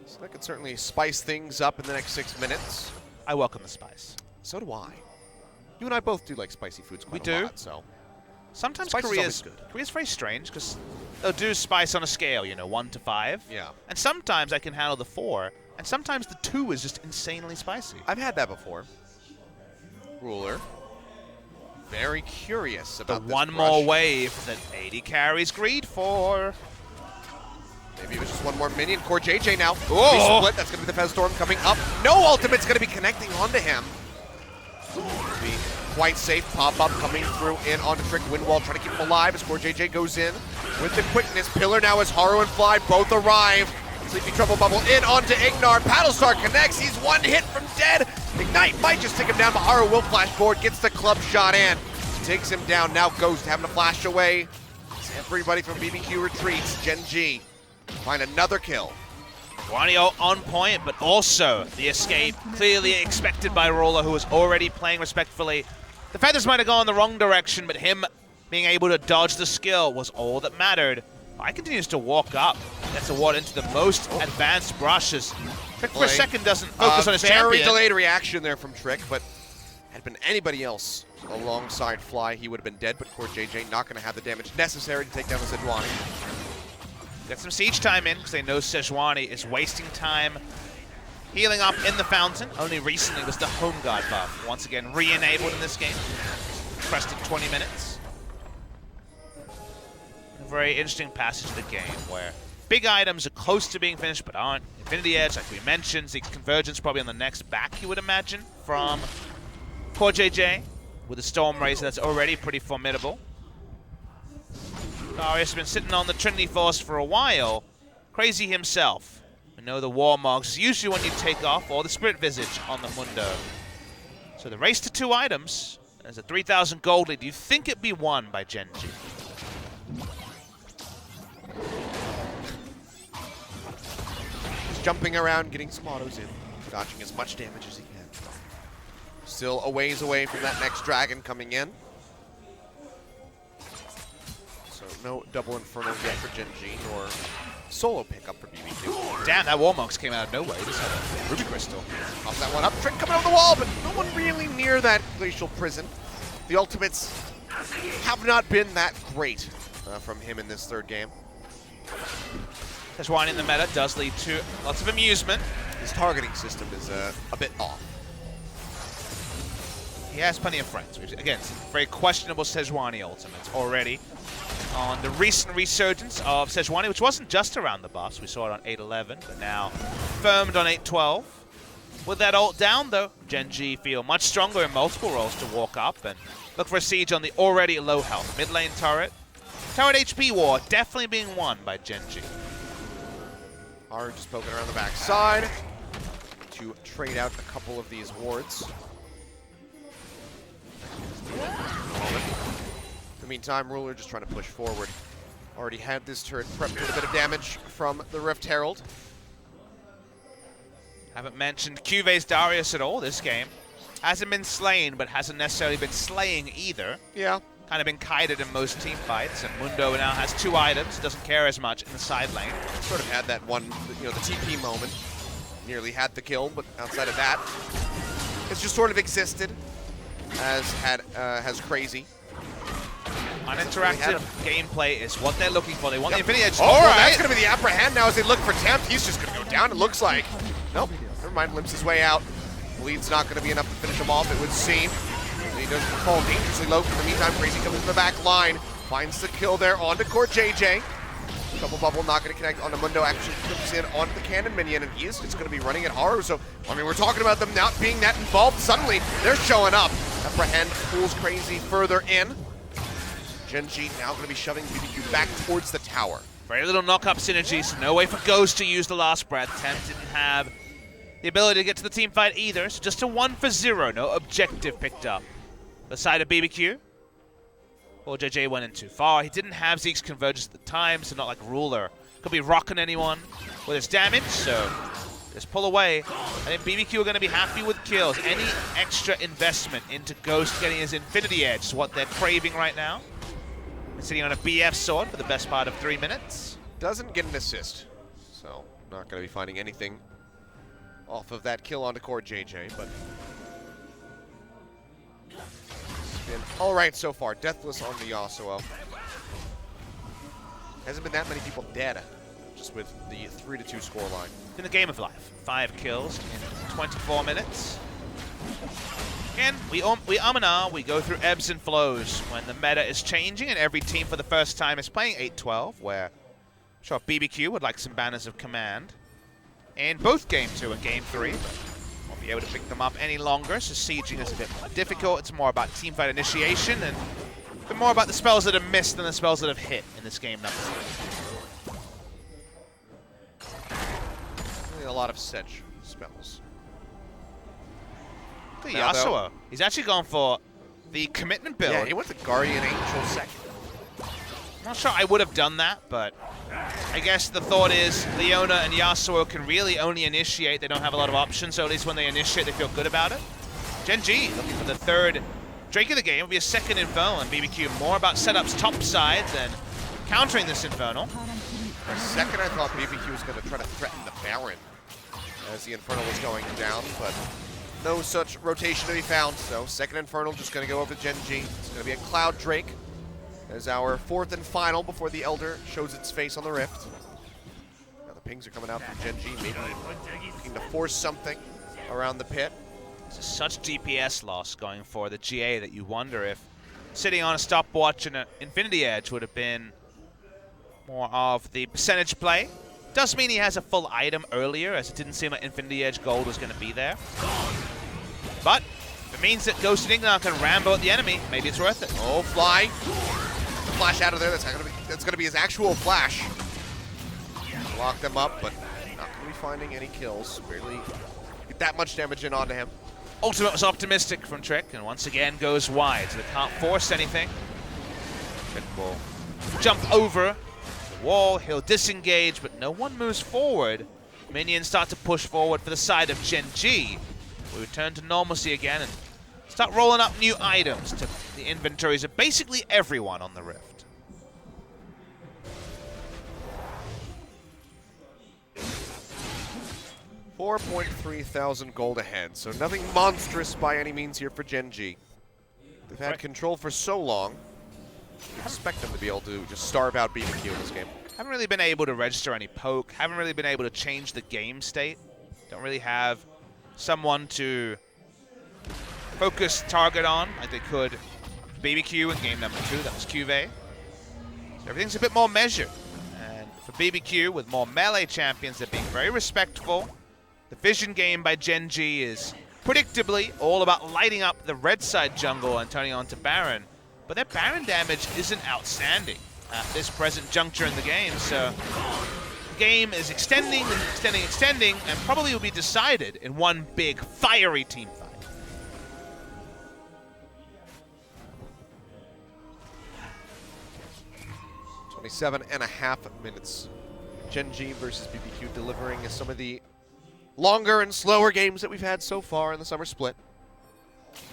Speaker 3: So that could certainly spice things up in the next 6 minutes.
Speaker 4: I welcome the spice.
Speaker 3: So do I. You and I both do like spicy foods quite a lot, so.
Speaker 4: Sometimes
Speaker 3: Spice is
Speaker 4: Korea's
Speaker 3: always good.
Speaker 4: Korea's very strange because they'll do spice on a scale, you know, 1 to 5.
Speaker 3: Yeah.
Speaker 4: And sometimes I can handle the 4, and sometimes the 2 is just insanely spicy.
Speaker 3: I've had that before. Ruler. Very curious about
Speaker 4: the one more wave that 80 carries greed for.
Speaker 3: Maybe it was just one more minion. CoreJJ now.
Speaker 4: Oh.
Speaker 3: Split. That's going to be the Fez Storm coming up. No ultimate's going to be connecting onto him. quite safe. Pop-up coming through in onto Trick. Windwall trying to keep him alive as CoreJJ goes in with the quickness. Pillar now as Haru and Fly both arrive. Sleepy Trouble Bubble in onto Ignar. Battlestar connects. He's one hit from dead. Ignite might just take him down, but Haru will flash forward. Gets the club shot in. Takes him down. Now Ghost having to flash away. As everybody from BBQ retreats. Gen.G find another kill.
Speaker 4: Guanio on point, but also the escape clearly expected by Roller, who was already playing respectfully. The Feathers might have gone the wrong direction, but him being able to dodge the skill was all that mattered. I continues to walk up. Gets a ward into the most advanced brushes. Trick for a second doesn't focus on his
Speaker 3: Very
Speaker 4: champion.
Speaker 3: delayed reaction there from Trick, but had been anybody else alongside Fly, he would have been dead, but CoreJJ not going to have the damage necessary to take down the Sejuani.
Speaker 4: Get some siege time in, because they know Sejuani is wasting time healing up in the fountain. Only recently was the home guard buff once again re-enabled in this game. Pressed in 20 minutes. A very interesting passage of the game where big items are close to being finished but aren't. Infinity Edge, like we mentioned, Zeke's Convergence probably on the next back, you would imagine, from CoreJJ with a Storm Razor that's already pretty formidable. Darius has been sitting on the Trinity Force for a while. Crazy himself. We know the Warmogs is usually when you take off, or the Spirit Visage on the Mundo. So the race to 2 items. There's a 3,000 gold lead. Do you think it'd be won by Gen.G?
Speaker 3: Just jumping around, getting some autos in, dodging as much damage as he can. Still a ways away from that next dragon coming in. No double Inferno yet for Gen.G, nor solo pickup for BBQ.
Speaker 4: Damn, that Warmogs came out of nowhere. He just had a Ruby Crystal.
Speaker 3: Pops that one up. Trick coming over the wall, but no one really near that Glacial Prison. The ultimates have not been that great from him in this third game.
Speaker 4: Sejuani in the meta does lead to lots of amusement.
Speaker 3: His targeting system is a bit off.
Speaker 4: He has plenty of friends. Again, some very questionable Sejuani ultimates already. On the recent resurgence of Sejuani, which wasn't just around the buffs. We saw it on 8-11, but now firmed on 8-12. With that ult down, though, Gen.G feel much stronger in multiple roles to walk up and look for a siege on the already low health mid lane turret. Turret HP war definitely being won by Gen.G.
Speaker 3: Haru just poking around the backside to trade out a couple of these wards. In the meantime, Ruler just trying to push forward. Already had this turret prepped with a bit of damage from the Rift Herald.
Speaker 4: Haven't mentioned Cuve's Darius at all this game. Hasn't been slain, but hasn't necessarily been slaying either.
Speaker 3: Yeah.
Speaker 4: Kind of been kited in most team fights, and Mundo now has 2 items, doesn't care as much in the side lane.
Speaker 3: Sort of had that one, the TP moment. Nearly had the kill, but outside of that, it's just sort of existed as Crazy.
Speaker 4: Uninteractive gameplay is what they're looking for. They want the Infinity Edge.
Speaker 3: All right, that's going to be the upper hand now as they look for Tempt. He's just going to go down, it looks like. Nope, never mind, limps his way out. Bleed's not going to be enough to finish him off, it would seem. He doesn't fall dangerously low. In the meantime, Crazy comes into the back line. Finds the kill there onto CoreJJ. Double Bubble not going to connect onto Mundo. Actually comes in onto the cannon minion, and it's going to be running at Haru. So, I mean, we're talking about them not being that involved. Suddenly, they're showing up. Upper hand pulls Crazy further in. Gen.G now going to be shoving BBQ back towards the tower.
Speaker 4: Very little knock-up synergies. No way for Ghost to use the last breath. Tempt didn't have the ability to get to the team fight either. So just a 1 for 0. No objective picked up. The side of BBQ. Or JJ went in too far. He didn't have Zeke's Convergence at the time, so not like Ruler. Could be rocking anyone with his damage, so just pull away. I think BBQ are going to be happy with kills. Any extra investment into Ghost getting his Infinity Edge is what they're craving right now. Sitting on a BF sword for the best part of 3 minutes.
Speaker 3: Doesn't get an assist, so not going to be finding anything off of that kill onto CoreJJ, but it's been all right so far. Deathless on the Yasuo. Hasn't been that many people dead, just with the 3-2 scoreline.
Speaker 4: In the game of life, 5 kills in 24 minutes. Again, we and ah, we go through ebbs and flows when the meta is changing and every team for the first time is playing 8-12, where I'm sure BBQ would like some banners of command in both Game 2 and Game 3. But won't be able to pick them up any longer, so sieging is a bit more difficult. It's more about teamfight initiation and a bit more about the spells that have missed than the spells that have hit in this game number 2.
Speaker 3: Really a lot of Sedge spells.
Speaker 4: Look at Yasuo. He's actually gone for the commitment build.
Speaker 3: Yeah, he went to Guardian Angel second.
Speaker 4: I'm not sure I would have done that, but I guess the thought is Leona and Yasuo can really only initiate. They don't have a lot of options, so at least when they initiate, they feel good about it. Gen.G looking for the third Drake of the game. Will be a second Infernal, and BBQ more about setups top side than countering this Infernal.
Speaker 3: For a second, I thought BBQ was going to try to threaten the Baron as the Infernal was going down, but no such rotation to be found. So second Infernal just going to go over to Gen.G. It's going to be a Cloud Drake as our fourth and final before the Elder shows its face on the Rift. Now the pings are coming out from Gen.G, maybe looking to force something around the pit.
Speaker 4: This is such DPS loss going for the GA that you wonder if sitting on a stopwatch and an Infinity Edge would have been more of the percentage play. Does mean he has a full item earlier, as it didn't seem like Infinity Edge Gold was going to be there. But if it means that Ghost and Ignar can Rambo at the enemy, maybe it's worth it.
Speaker 3: Oh, Fly. Flash out of there. That's going to be his actual flash. Lock them up, but not going to be finding any kills. Barely get that much damage in onto him.
Speaker 4: Ultimate was optimistic from Trick, and once again goes wide, so they can't force anything. Trick will jump over the wall, he'll disengage, but no one moves forward. Minions start to push forward for the side of Gen.G. We return to normalcy again and start rolling up new items to the inventories of basically everyone on the Rift.
Speaker 3: 4.3 thousand gold ahead, so nothing monstrous by any means here for Gen.G. They've had control for so long. You expect them to be able to just starve out BBQ in this game.
Speaker 4: Haven't really been able to register any poke, haven't really been able to change the game state. Don't really have someone to focus target on like they could BBQ in game number 2, that was Cuvée. So everything's a bit more measured. And for BBQ, with more melee champions, they're being very respectful. The vision game by Gen.G is predictably all about lighting up the red side jungle and turning on to Baron. But their Baron damage isn't outstanding at this present juncture in the game, so the game is extending and extending, and probably will be decided in one big fiery team fight.
Speaker 3: .5 minutes. Gen.G versus BBQ delivering some of the longer and slower games that we've had so far in the summer split.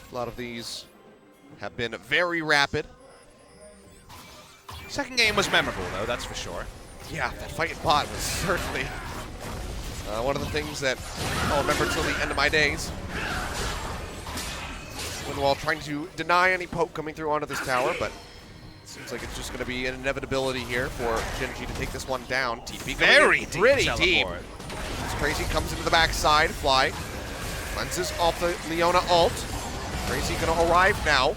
Speaker 3: A lot of these have been very rapid.
Speaker 4: Second game was memorable, though, that's for sure.
Speaker 3: Yeah, that fight in bot was certainly one of the things that I'll remember till the end of my days. While trying to deny any poke coming through onto this tower, but it seems like it's just going to be an inevitability here for Gen.G to take this one down. TP
Speaker 4: very deep,
Speaker 3: pretty deep.
Speaker 4: teleport.
Speaker 3: It's crazy, comes into the backside. Fly cleanses off the Leona ult. Crazy going to arrive now.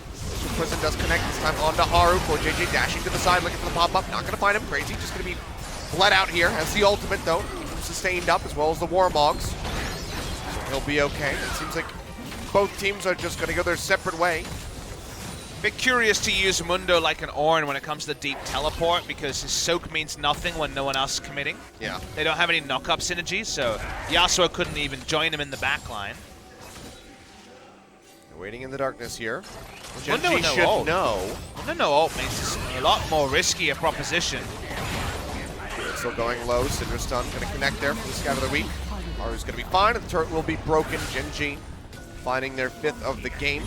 Speaker 3: Prison does connect this time onto Haru for JJ dashing to the side, looking for the pop-up. Not going to find him. Crazy just going to be bled out here. Has the ultimate though. Sustained up as well as the Warmogs. So he'll be okay. It seems like both teams are just going to go their separate way.
Speaker 4: Bit curious to use Mundo like an Ornn when it comes to deep teleport, because his soak means nothing when no one else is committing.
Speaker 3: Yeah.
Speaker 4: They don't have any knock-up synergies, so Yasuo couldn't even join him in the backline.
Speaker 3: They're waiting in the darkness here.
Speaker 4: Mundo
Speaker 3: Gen.G should
Speaker 4: ult.
Speaker 3: know.
Speaker 4: Mundo no ult makes this a lot more risky a proposition.
Speaker 3: Still going low. Sidra stun going to connect there for the scout of the week. Haru's going to be fine, and the turret will be broken. Gen.G finding their 5th of the game.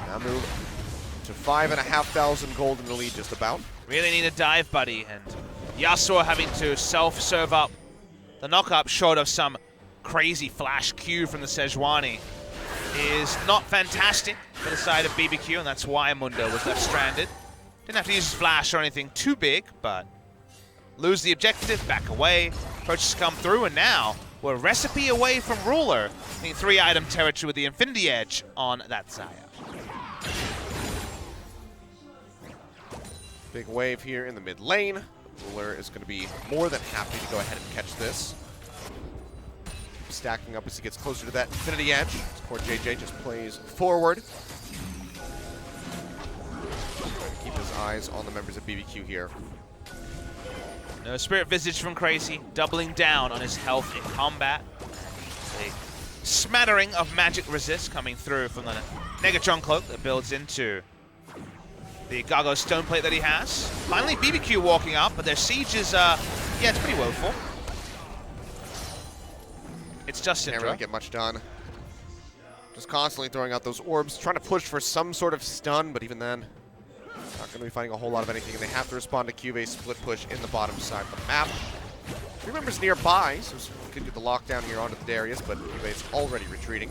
Speaker 3: Now move to 5,500 gold in the lead just about.
Speaker 4: Really need a dive buddy, and Yasuo having to self-serve up the knock-up short of some crazy flash Q from the Sejuani is not fantastic for the side of BBQ, and that's why Mundo was left stranded. Didn't have to use his flash or anything too big, but lose the objective, back away, approaches come through, and now we're a recipe away from Ruler, in 3-item territory with the Infinity Edge on that Xayah.
Speaker 3: Big wave here in the mid lane. Ruler is going to be more than happy to go ahead and catch this. stacking up as he gets closer to that infinity edge. Poor JJ just plays forward. Keep his eyes on the members of BBQ here.
Speaker 4: No Spirit Visage from Crazy, doubling down on his health in combat. A smattering of magic resist coming through from the Negatron Cloak that builds into the Gargo Stone Plate that he has. Finally, BBQ walking up, but their siege is, yeah, it's pretty woeful. It's just
Speaker 3: Can't really get much done. Just constantly throwing out those orbs, trying to push for some sort of stun, but even then, not going to be finding a whole lot of anything, and they have to respond to Cuvée split push in the bottom side of the map. 3 members nearby, so we could get the lockdown here onto the Darius, but Cuvé's already retreating.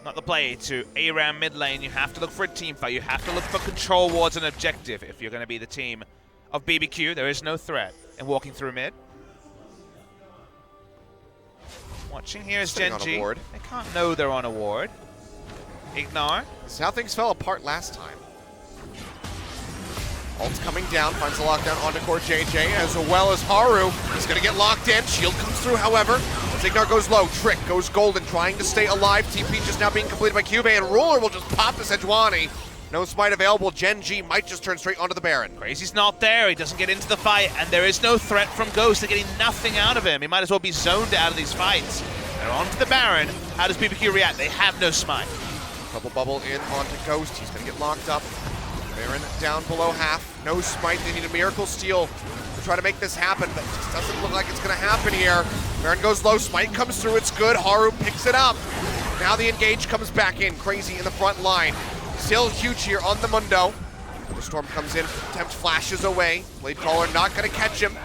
Speaker 4: Not the play to ARAM mid lane. You have to look for a team fight. You have to look for control wards and objective if you're going to be the team of BBQ. There is no threat in walking through mid. Watching here is Gen.G. They can't know they're on a ward. Ignar.
Speaker 3: This is how things fell apart last time. Ult's coming down, finds the lockdown onto core JJ, as well as Haru. He's going to get locked in. Shield comes through, however. As Ignar goes low, Trick goes golden, trying to stay alive. TP just now being completed by Cuvée, and Ruler will just pop the Sejuani. No smite available. Gen.G might just turn straight onto the Baron.
Speaker 4: Crazy's not there. He doesn't get into the fight, and there is no threat from Ghost. They're getting nothing out of him. He might as well be zoned out of these fights. They're onto the Baron. How does BBQ react? They have no smite.
Speaker 3: Double bubble in onto Ghost. He's going to get locked up. Baron down below half. No smite. They need a miracle steal to try to make this happen, but it just doesn't look like it's going to happen here. Baron goes low. Smite comes through. It's good. Haru picks it up. Now the engage comes back in. Crazy in the front line. Still huge here on the Mundo. The Storm comes in. Tempt flashes away. Blade Caller not going to catch him.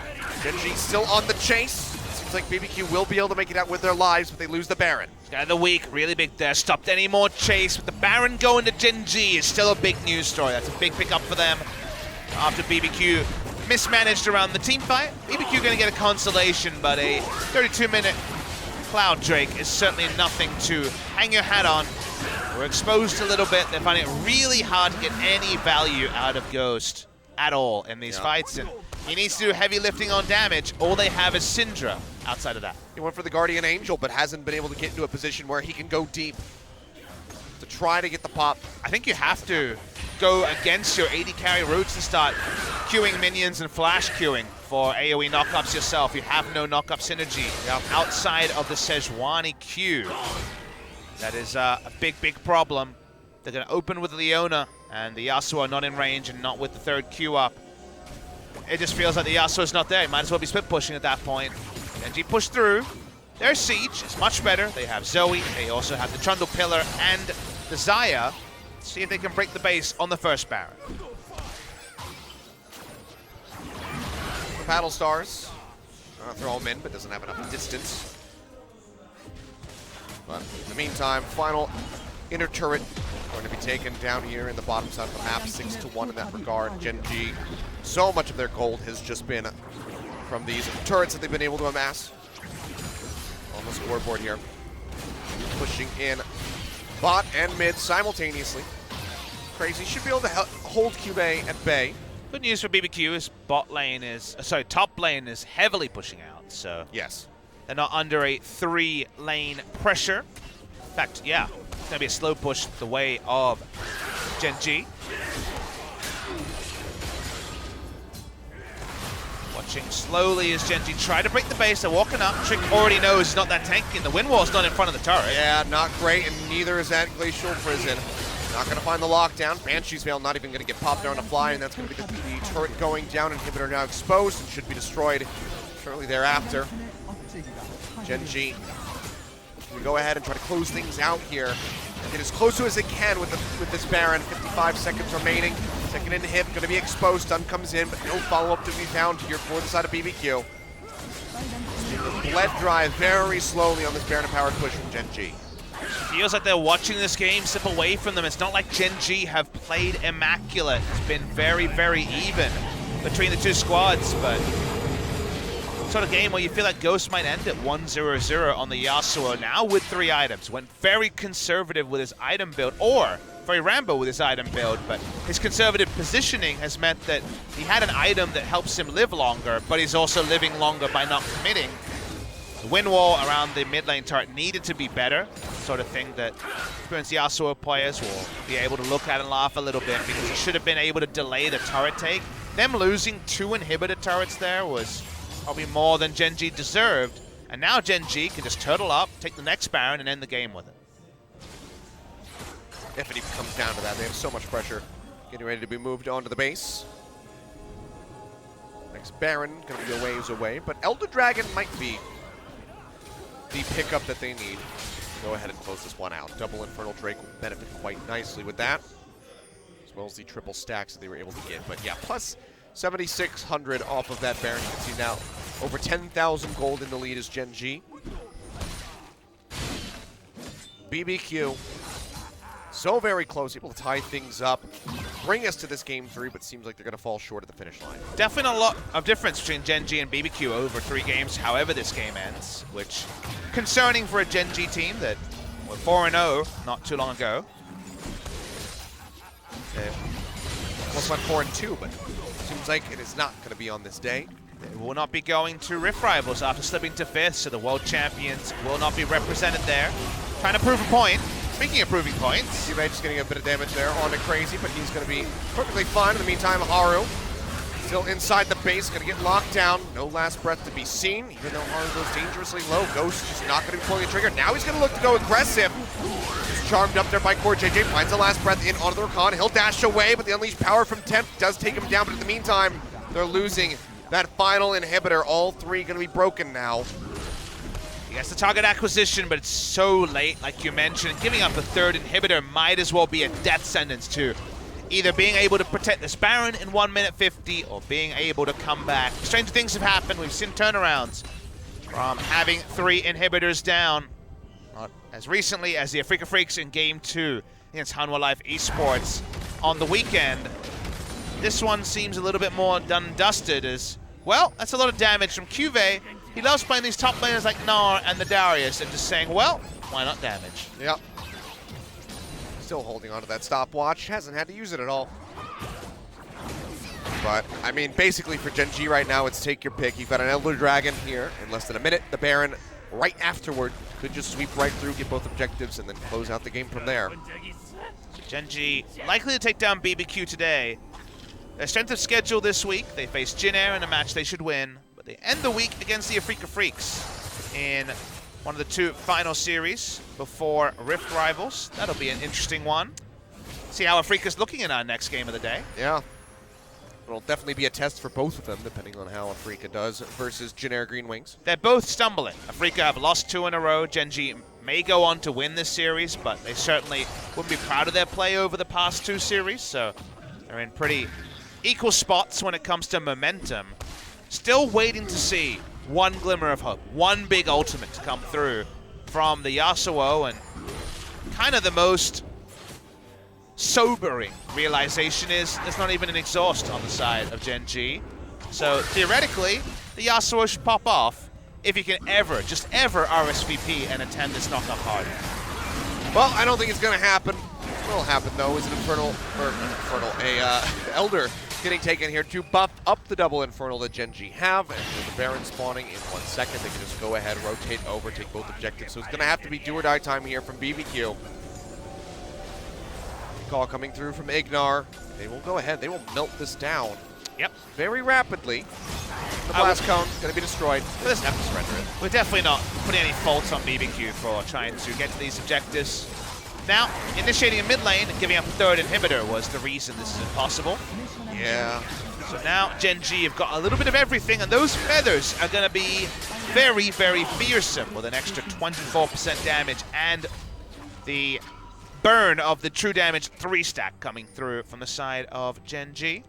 Speaker 3: Gen.G still on the chase. Seems like BBQ will be able to make it out with their lives, but they lose the Baron.
Speaker 4: Guy of the week, really big there. Stopped any more chase, but the Baron going to Gen.G is still a big news story. That's a big pickup for them. After BBQ mismanaged around the team fight, BBQ going to get a consolation, but a 32-minute Cloud Drake is certainly nothing to hang your hat on. We're exposed a little bit. They're finding it really hard to get any value out of Ghost at all in these fights, and he needs to do heavy lifting on damage. All they have is Syndra outside of that.
Speaker 3: He went for the Guardian Angel, but hasn't been able to get into a position where he can go deep to try to get the pop.
Speaker 4: I think you have to go against your AD carry routes to start queuing minions and flash queuing for AoE knockups yourself. You have no knockup synergy outside of the Sejuani queue. That is a big, big problem. They're going to open with Leona, and the Yasuo are not in range and not with the third queue up. It just feels like the Yasuo's not there. He might as well be split pushing at that point. Gen.G push through. Their siege is much better. They have Zoe. They also have the Trundle Pillar and the Xayah. Let's see if they can break the base on the first Baron.
Speaker 3: The Battle Stars. Throw him in, but doesn't have enough distance. But in the meantime, final inner turret going to be taken down here in the bottom side of the map, 6-1 in that regard. Gen.G, so much of their gold has just been from these turrets that they've been able to amass on the scoreboard here. Pushing in bot and mid simultaneously. Crazy should be able to hold Cuvée at bay.
Speaker 4: Good news for BBQ is top lane is heavily pushing out, so
Speaker 3: yes,
Speaker 4: they're not under a 3-lane pressure. In fact, yeah, it's going to be a slow push the way of Gen.G. Watching slowly as Gen.G try to break the base. They're walking up. Trick already knows he's not that tanky, and the wind wall's not in front of the turret.
Speaker 3: Yeah, not great, and neither is that Glacial Prison. Not going to find the lockdown. Banshee's Veil not even going to get popped down to fly, and that's going to be the turret going down. Inhibitor now exposed and should be destroyed shortly thereafter. Gen.G will go ahead and try to close things out here. Get as close to as it can with this Baron. 55 seconds remaining. Second inhib going to be exposed. Stun comes in, but no follow-up to be found here for the side of BBQ. Bled dry very slowly on this Baron powered push from Gen.G.
Speaker 4: Feels like they're watching this game slip away from them. It's not like Gen.G have played immaculate. It's been very, very even between the two squads, but sort of game where you feel like Ghost might end at 1-0-0 on the Yasuo now with 3 items. Went very conservative with his item build, or very Rambo with his item build, but his conservative positioning has meant that he had an item that helps him live longer, but he's also living longer by not committing. The wind wall around the mid lane turret needed to be better, sort of thing that experienced Yasuo players will be able to look at and laugh a little bit, because it should have been able to delay the turret take. Them losing 2 inhibitor turrets there was probably more than Gen.G deserved, and now Gen.G can just turtle up, take the next Baron, and end the game with it.
Speaker 3: If it even comes down to that, they have so much pressure getting ready to be moved onto the base. Next Baron going to be a ways away, but Elder Dragon might be the pickup that they need. Go ahead and close this one out. Double Infernal Drake will benefit quite nicely with that, as well as the triple stacks that they were able to get. But yeah, plus 7,600 off of that Baron. You can see now over 10,000 gold in the lead is Gen.G. BBQ. So very close, able to tie things up, bring us to this game 3, but seems like they're going to fall short at the finish line.
Speaker 4: Definitely a lot of difference between Gen.G and BBQ over 3 games, however this game ends, which concerning for a Gen.G team that were 4-0 not too long ago.
Speaker 3: Almost went 4-2, but seems like it is not going to be on this day.
Speaker 4: They will not be going to Rift Rivals after slipping to 5th, so the world champions will not be represented there. Trying to prove a point. Speaking of proving points,
Speaker 3: T-Ray just getting a bit of damage there onto Crazy, but he's going to be perfectly fine. In the meantime, Haru still inside the base, going to get locked down. No last breath to be seen, even though Haru goes dangerously low. Ghost just not going to be pulling the trigger. Now he's going to look to go aggressive. Just charmed up there by Core.JJ, finds the last breath in onto the Rakan. He'll dash away, but the unleashed power from Temp does take him down. But in the meantime, they're losing that final inhibitor. All 3 going to be broken now.
Speaker 4: he has the target acquisition, but it's so late, like you mentioned. Giving up a 3rd inhibitor might as well be a death sentence to either being able to protect this Baron in 1 minute 50 or being able to come back. Strange things have happened. We've seen turnarounds from having 3 inhibitors down. Not as recently as the Afrika Freaks in Game 2 against Hanwha Life Esports on the weekend. This one seems a little bit more done and dusted as, well, that's a lot of damage from Cuvée. He loves playing these top laners like Gnar and the Darius and just saying, well, why not damage?
Speaker 3: Yep. Still holding on to that stopwatch. Hasn't had to use it at all. But, I mean, basically for Gen.G right now, it's take your pick. You've got an Elder Dragon here in less than a minute. The Baron right afterward could just sweep right through, get both objectives, and then close out the game from there.
Speaker 4: So Gen.G likely to take down BBQ today. Their strength of schedule this week, they face Jin Air in a match they should win, but they end the week against the Afrika Freaks in one of the 2 final series before Rift Rivals. That'll be an interesting one. See how Afrika's looking in our next game of the day.
Speaker 3: Yeah. It'll definitely be a test for both of them, depending on how Afrika does versus Jin Air Green Wings.
Speaker 4: They're both stumbling. Afrika have lost 2 in a row. Gen.G may go on to win this series, but they certainly wouldn't be proud of their play over the past 2 series, so they're in pretty equal spots when it comes to momentum. Still waiting to see one glimmer of hope, one big ultimate to come through from the Yasuo, and kind of the most sobering realization is there's not even an exhaust on the side of Gen.G. So theoretically, the Yasuo should pop off if he can ever, just ever RSVP and attend this knockout party.
Speaker 3: Well, I don't think it's going to happen. What will happen, though, is an Elder getting taken here to buff up the double Infernal that Gen.G have, and with the Baron spawning in 1 second, they can just go ahead, rotate over, take both objectives. So it's going to have to be do or die time here from BBQ. Call coming through from Ignar. They will go ahead. They will melt this down.
Speaker 4: Yep.
Speaker 3: Very rapidly. The blast cone is going to be destroyed.
Speaker 4: But doesn't have to surrender it. We're definitely not putting any fault on BBQ for trying to get to these objectives. Now, initiating a mid lane and giving up a 3rd inhibitor was the reason this is impossible.
Speaker 3: Yeah.
Speaker 4: So now Gen.G have got a little bit of everything, and those feathers are going to be very, very fearsome with an extra 24% damage and the burn of the true damage 3 stack coming through from the side of Gen.G.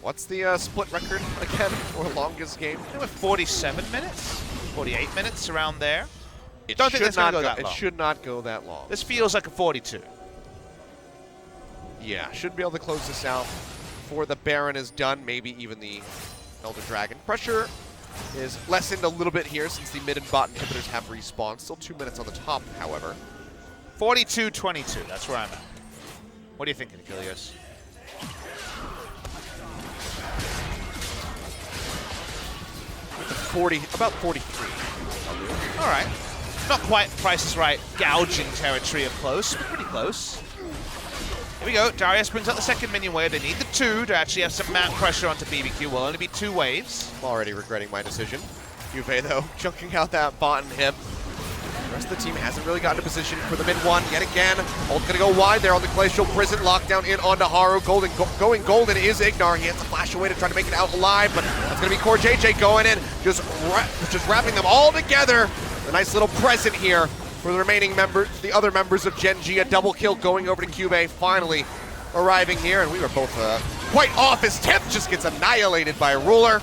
Speaker 3: What's the split record again for longest game?
Speaker 4: They went 47 minutes, 48 minutes around there.
Speaker 3: It
Speaker 4: Don't think
Speaker 3: should
Speaker 4: it's going
Speaker 3: not
Speaker 4: to go that
Speaker 3: It
Speaker 4: long.
Speaker 3: should not go that long.
Speaker 4: This feels like a 42.
Speaker 3: Yeah, should be able to close this out before the Baron is done, maybe even the Elder Dragon. Pressure is lessened a little bit here since the mid and bot inhibitors have respawned. Still 2 minutes on the top, however.
Speaker 4: 42-22, that's where I'm at. What do you think, Achilles?
Speaker 3: About 43.
Speaker 4: All right. Not quite Price is Right gouging territory of close, but pretty close. Here we go. Darius brings out the second minion wave. They need the 2 to actually have some map pressure onto BBQ. Will only be 2 waves.
Speaker 3: I'm already regretting my decision. Juve, though, chunking out that bot and hip. The rest of the team hasn't really gotten a position for the mid one yet again. Ult gonna go wide there on the Glacial Prison. Lockdown in onto Haru. Going golden is Ignar. He has to flash away to try to make it out alive, but that's gonna be Core JJ going in, just wrapping them all together. A nice little present here for the remaining members, the other members of Gen.G. A double kill going over to Cube, finally arriving here, and we were both quite off. His tip just gets annihilated by a Ruler.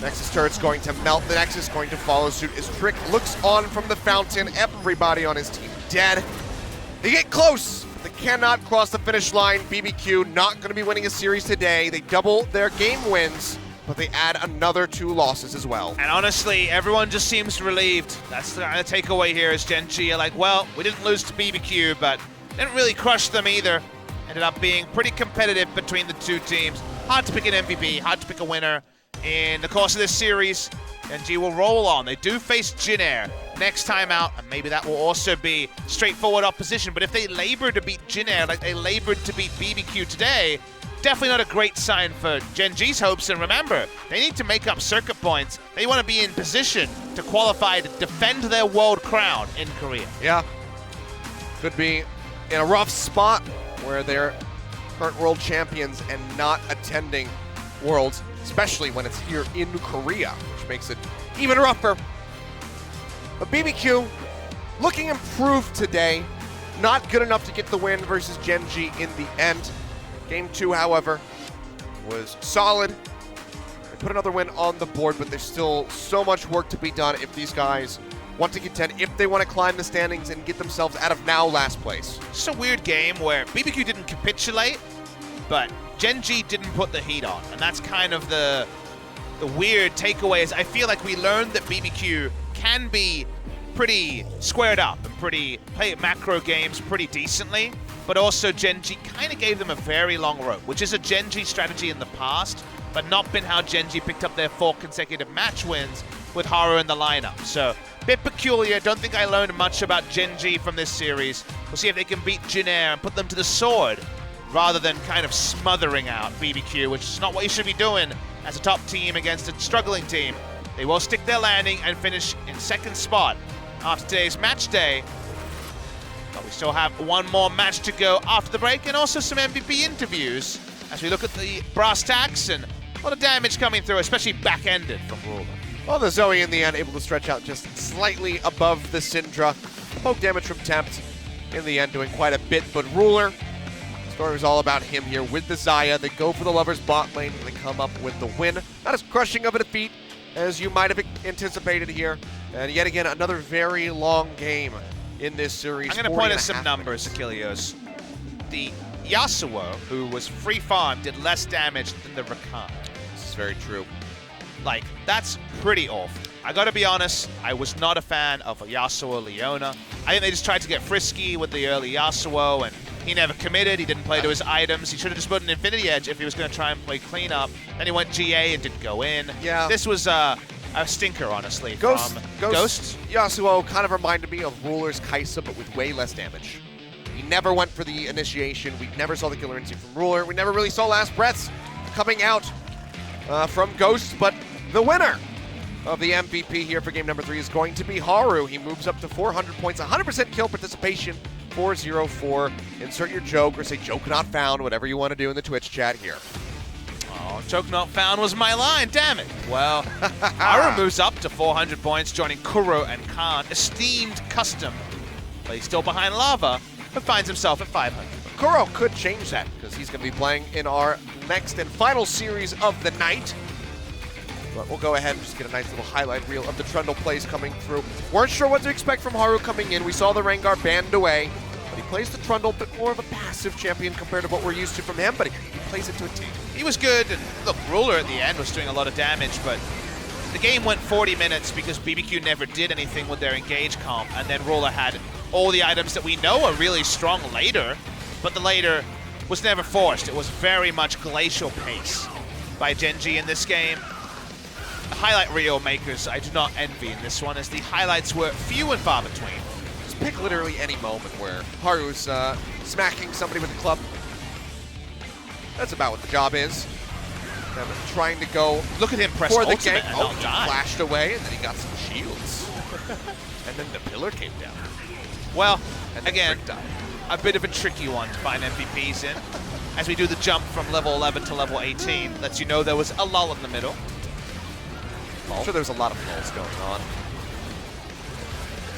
Speaker 3: Nexus turret's going to melt. The Nexus going to follow suit as Trick looks on from the fountain. Everybody on his team dead. They get close. They cannot cross the finish line. BBQ not going to be winning a series today. They double their game wins, but they add another 2 losses as well.
Speaker 4: And honestly, everyone just seems relieved. That's the kind of takeaway here is Gen.G are like, well, we didn't lose to BBQ, but didn't really crush them either. Ended up being pretty competitive between the 2 teams. Hard to pick an MVP, hard to pick a winner. In the course of this series, Gen.G will roll on. They do face Jin next time out, and maybe that will also be straightforward opposition. But if they labor to beat Jin like they labored to beat BBQ today, definitely not a great sign for Gen.G's hopes. And remember, they need to make up circuit points. They want to be in position to qualify to defend their world crown in Korea.
Speaker 3: Yeah. Could be in a rough spot where they're current world champions and not attending Worlds, especially when it's here in Korea, which makes it even rougher. But BBQ looking improved today. Not good enough to get the win versus Gen.G in the end. Game 2, however, was solid. They put another win on the board, but there's still so much work to be done if these guys want to contend, if they want to climb the standings and get themselves out of now last place.
Speaker 4: It's a weird game where BBQ didn't capitulate, but Gen.G didn't put the heat on, and that's kind of the weird takeaway. Is I feel like we learned that BBQ can be pretty squared up and play macro games pretty decently, but also Gen.G kind of gave them a very long rope, which is a Gen.G strategy in the past, but not been how Gen.G picked up their 4 consecutive match wins with Haru in the lineup. So, bit peculiar. Don't think I learned much about Gen.G from this series. We'll see if they can beat Jin and put them to the sword, rather than kind of smothering out BBQ, which is not what you should be doing as a top team against a struggling team. They will stick their landing and finish in 2nd spot after today's match day. But we still have 1 more match to go after the break, and also some MVP interviews as we look at the brass tacks and a lot of damage coming through, especially back-ended from Ruler.
Speaker 3: Well, the Zoe in the end able to stretch out just slightly above the Syndra. Poke damage from Tempt in the end doing quite a bit, but Ruler, story was all about him here with the Xayah. They go for the Lovers bot lane and they come up with the win. Not as crushing of a defeat as you might have anticipated here. And yet again, another very long game in this series.
Speaker 4: I'm going to point at some numbers, Achilles. The Yasuo, who was free farm, did less damage than the Rakan.
Speaker 3: This is very true.
Speaker 4: Like, that's pretty awful. I gotta be honest, I was not a fan of Yasuo Leona. I think they just tried to get frisky with the early Yasuo, and he never committed. He didn't play to his items. He should have just put an Infinity Edge if he was going to try and play cleanup. Then he went GA and didn't go in.
Speaker 3: Yeah.
Speaker 4: This was a stinker, honestly,
Speaker 3: Ghost
Speaker 4: Ghost.
Speaker 3: Yasuo kind of reminded me of Ruler's Kaisa, but with way less damage. He never went for the initiation. We never saw the killer instinct from Ruler. We never really saw last breaths coming out from Ghost, but the winner of the MVP here for game number 3 is going to be Haru. He moves up to 400 points, 100% kill participation, 404. Insert your joke or say joke not found, whatever you want to do in the Twitch chat here.
Speaker 4: Oh, joke not found was my line, damn it. Well, Haru moves up to 400 points, joining Kuro and Khan, esteemed custom. But he's still behind Lava, but finds himself at 500.
Speaker 3: Kuro could change that because he's going to be playing in our next and final series of the night. But we'll go ahead and just get a nice little highlight reel of the Trundle plays coming through. Weren't sure what to expect from Haru coming in. We saw the Rengar banned away, but he plays the Trundle, a bit more of a passive champion compared to what we're used to from him, but he plays it to a T.
Speaker 4: He was good, and look, Ruler at the end was doing a lot of damage, but the game went 40 minutes because BBQ never did anything with their engage comp, and then Ruler had all the items that we know are really strong later, but the later was never forced. It was very much glacial pace by Gen.G in this game. the highlight reel makers I do not envy in this one, as the highlights were few and far between.
Speaker 3: Just pick literally any moment where Haru's smacking somebody with a club. That's about what the job is. Them trying to go
Speaker 4: Look at him press
Speaker 3: for the
Speaker 4: ultimate
Speaker 3: gank.
Speaker 4: and
Speaker 3: Oh,
Speaker 4: not
Speaker 3: he
Speaker 4: die.
Speaker 3: flashed away, and then he got some shields. And then the pillar came down.
Speaker 4: Well,
Speaker 3: And then
Speaker 4: again,
Speaker 3: Frick died.
Speaker 4: a bit of a tricky one to find MVPs in. As we do the jump from level 11 to level 18, lets you know there was a lull in the middle.
Speaker 3: I'm sure there was a lot of lulls going on.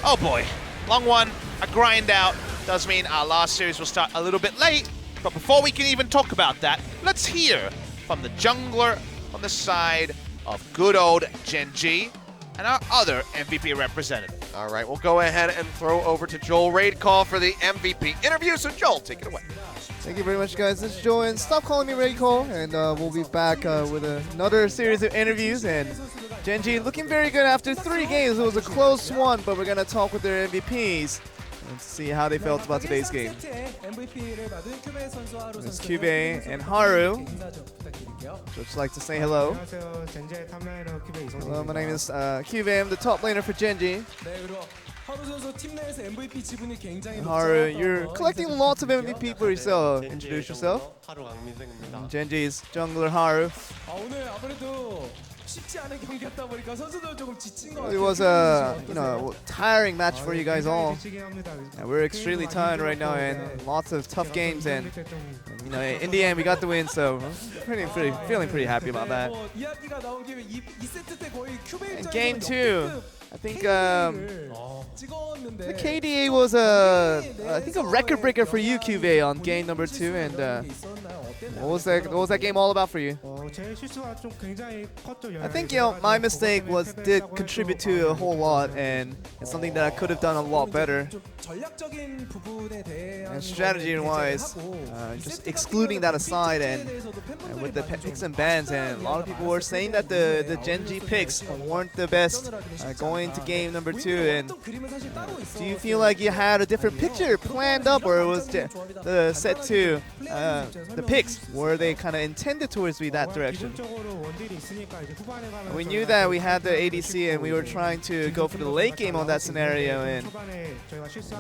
Speaker 4: Oh boy, long one, a grind out. Does mean our last series will start a little bit late, but before we can even talk about that, let's hear from the jungler on the side of good old Gen.G and our other MVP representative.
Speaker 3: All right, we'll go ahead and throw over to Joel Raid Call for the MVP interview. So Joel, take it away.
Speaker 2: Thank you very much, guys. This is Joel, and stop calling me Ray Cole, and we'll be back with another series of interviews. And Gen.G looking very good after 3 games. It was a close one, but we're gonna talk with their MVPs and see how they felt about today's game. It's Cube and Haru. Just like to say hello. Hello, my name is Cube. I'm the top laner for Gen.G. Haru, you're collecting lots of MVP for yourself. Introduce yourself. Gen.G's jungler Haru. It was a tiring match for you guys all. And we're extremely tired right now, and lots of tough games. And in the end, we got the win, so feeling pretty happy about that. In game 2, I think the KDA was a record breaker for you, QV, on game number 2. And what was that game all about for you? I think my mistake did contribute to a whole lot, and it's something that I could have done a lot better. And strategy-wise, just excluding that aside, and with the picks and bans, and a lot of people were saying that the Gen.G picks weren't the best going to game number 2. And do you feel like you had a different picture planned up, or was the set 2 the picks, were they kind of intended towards me that direction? We knew that we had the ADC, and we were trying to go for the late game on that scenario, and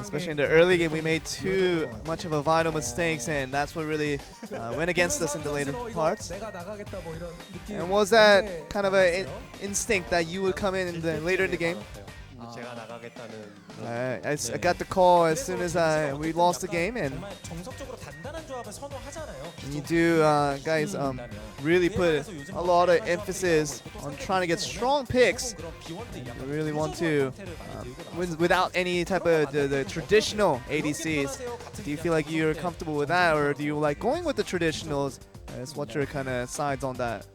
Speaker 2: especially in the early game, we made too much of a vital mistakes, and that's what really went against us in the later parts. And was that kind of an instinct that you would come in later in the game? I got the call as soon as we lost the game, and you do guys really put a lot of emphasis on trying to get strong picks. You really want to without any type of the traditional ADCs. Do you feel like you're comfortable with that, or do you like going with the traditionals? What's your kind of sides on that?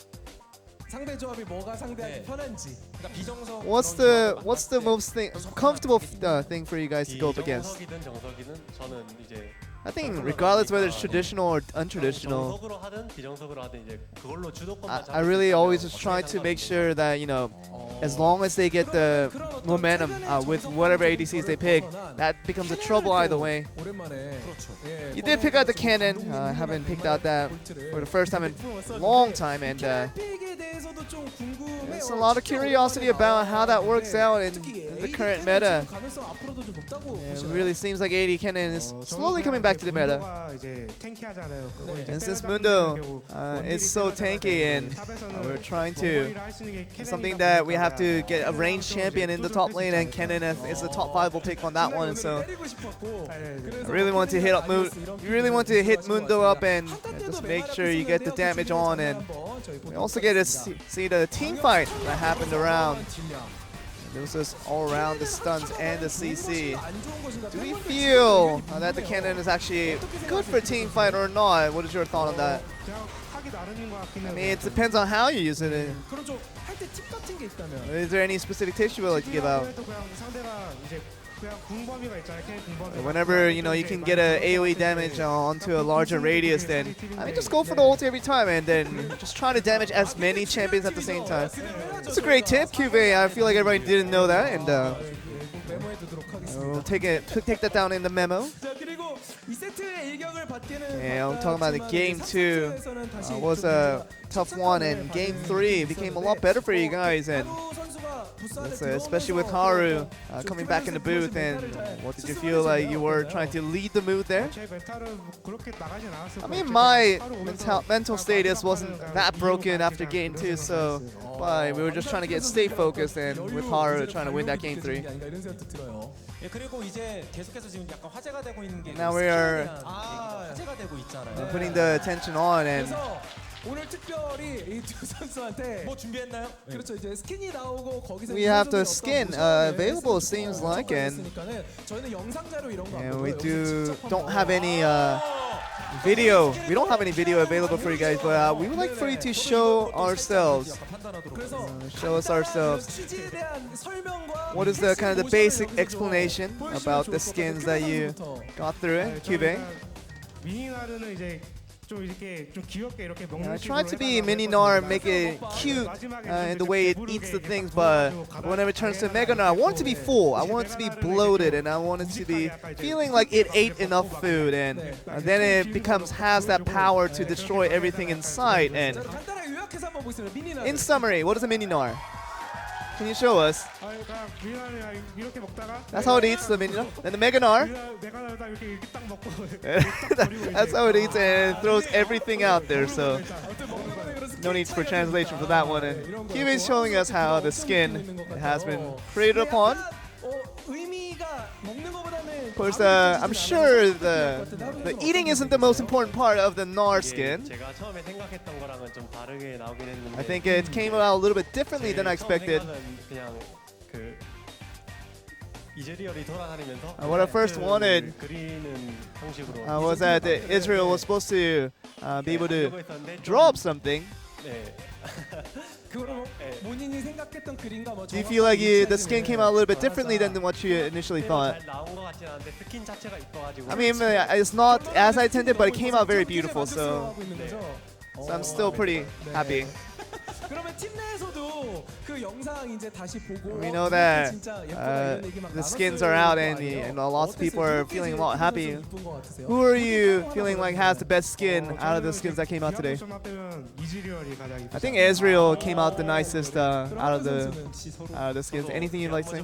Speaker 2: What's the most comfortable thing for you guys to go up against? I think regardless whether it's traditional or untraditional, I really always just try to make sure that, as long as they get the momentum with whatever ADCs they pick, that becomes a trouble either way. You did pick out the cannon. I haven't picked out that for the first time in a long time, and there's a lot of curiosity about how that works out in the current meta. It really seems like AD cannon is slowly coming back to the meta. And since Mundo is so tanky, and we're trying to, something that we have to get a ranged champion in the top lane, and Kennen is the top 5 will pick on that one. So I really want to hit Mundo up and just make sure you get the damage on, and we also get to see the team fight that happened around. This is all around the stuns and the CC. Do we feel that the cannon is actually good for a team fight or not? What is your thought on that? I mean, it depends on how you use it. Is there any specific tips you would like to give out? Whenever you can get a AoE damage onto a larger radius, then I mean, just go for the ult every time, and then just try to damage as many champions at the same time. It's a great tip, QV. I feel like everybody didn't know that, and we'll take that down in the memo. And I'm talking about the game 2. was a tough one, and Game 3 became a lot better for you guys, and especially with Haru coming back in the booth. And what did you feel like you were trying to lead the mood there? I mean, my mental status wasn't that broken after Game 2, so we were just trying to stay focused, and with Haru trying to win that Game 3. Now we are putting the attention on, and we have the skin available, seems like, and we don't have any video. We don't have any video available for you guys, but we would like for you to show ourselves. Show us ourselves. What is the kind of the basic explanation about the skins that you got through it, Cube? I tried to be Mini-Gnar, make it cute in the way it eats the things, but whenever it turns to Mega-Gnar, I want it to be full, I want it to be bloated, and I want it to be feeling like it ate enough food, and then it has that power to destroy everything in sight. And in summary, what is a Mini-Gnar? Can you show us? That's how it eats, the Mini-Gnar. And the Mega-Gnar, that's how it eats, and it throws everything out there, so no need for translation for that one. And Cube is showing us how the skin has been created upon. Of course, I'm sure the eating isn't the most important part of the Gnar skin. I think it came out a little bit differently than I expected. What I first wanted was that Israel was supposed to be able to draw up something. Do you feel like the skin came out a little bit differently than what you initially thought? I mean, it's not as I intended, but it came out very beautiful, so I'm still pretty happy. We know that the skins are out, and lots of people are feeling a lot happy. Who are you feeling like has the best skin out of the skins that came out today? I think Israel came out the nicest out of the skins. Anything you'd like to say?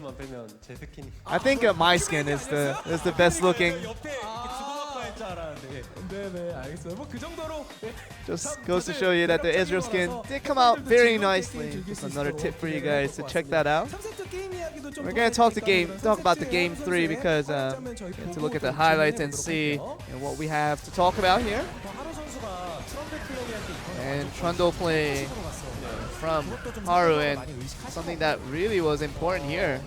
Speaker 2: I think my skin is the best looking. Just goes to show you that the Israel skin did come out very nicely. Just another tip for you guys to check that out. We're gonna talk about the Game 3 because to look at the highlights and see what we have to talk about here. And Trundle play from Haru, and something that really was important here.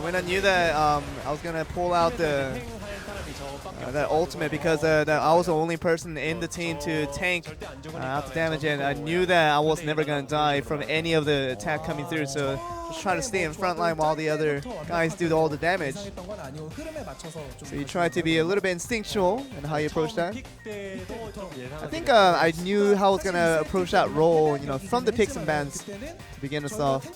Speaker 2: When I knew that I was gonna pull out that ultimate, because I was the only person in the team to tank out the damage, and I knew that I was never gonna die from any of the attack coming through. So just try to stay in front line while the other guys do all the damage. So you try to be a little bit instinctual in how you approach that. I think I knew how I was gonna approach that role, from the picks and bans to begin us off.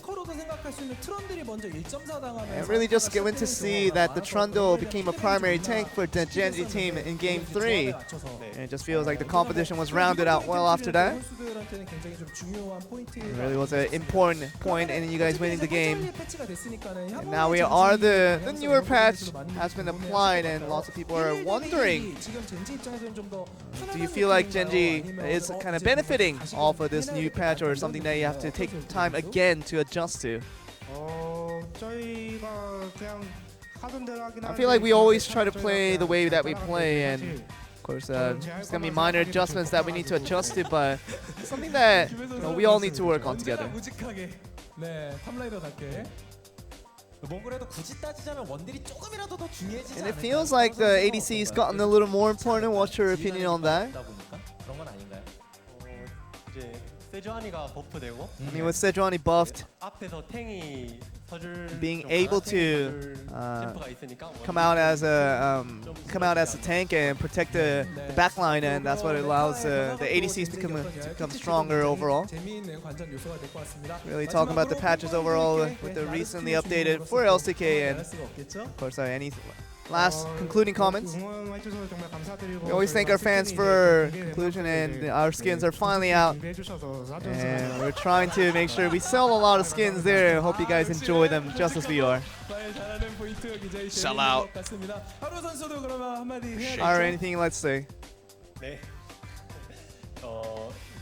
Speaker 2: And really just went to see that the Trundle became a primary tank for the Gen.G team in Game 3. And it just feels like the competition was rounded out well after that. It really was an important point in you guys winning the game. And now we are the newer patch has been applied, and lots of people are wondering, do you feel like Gen.G is kind of benefiting off of this new patch, or something that you have to take time again to adjust to? I feel like we always try to play the way that we play, and of course there's going to be minor adjustments that we need to adjust to, but it's something that we all need to work on together. And it feels like the ADC's gotten a little more important. What's your opinion on that? I mean, with Sejuani buffed, being able to come out as a tank and protect the backline, and that's what allows the ADCs to become stronger overall. Really talking about the patches overall with the recently updated for LCK, and of course last concluding comments. We always thank our fans for conclusion, and our skins are finally out. And we're trying to make sure we sell a lot of skins there. Hope you guys enjoy them just as we are.
Speaker 4: Sell out.
Speaker 2: Or anything, let's say.
Speaker 6: 네.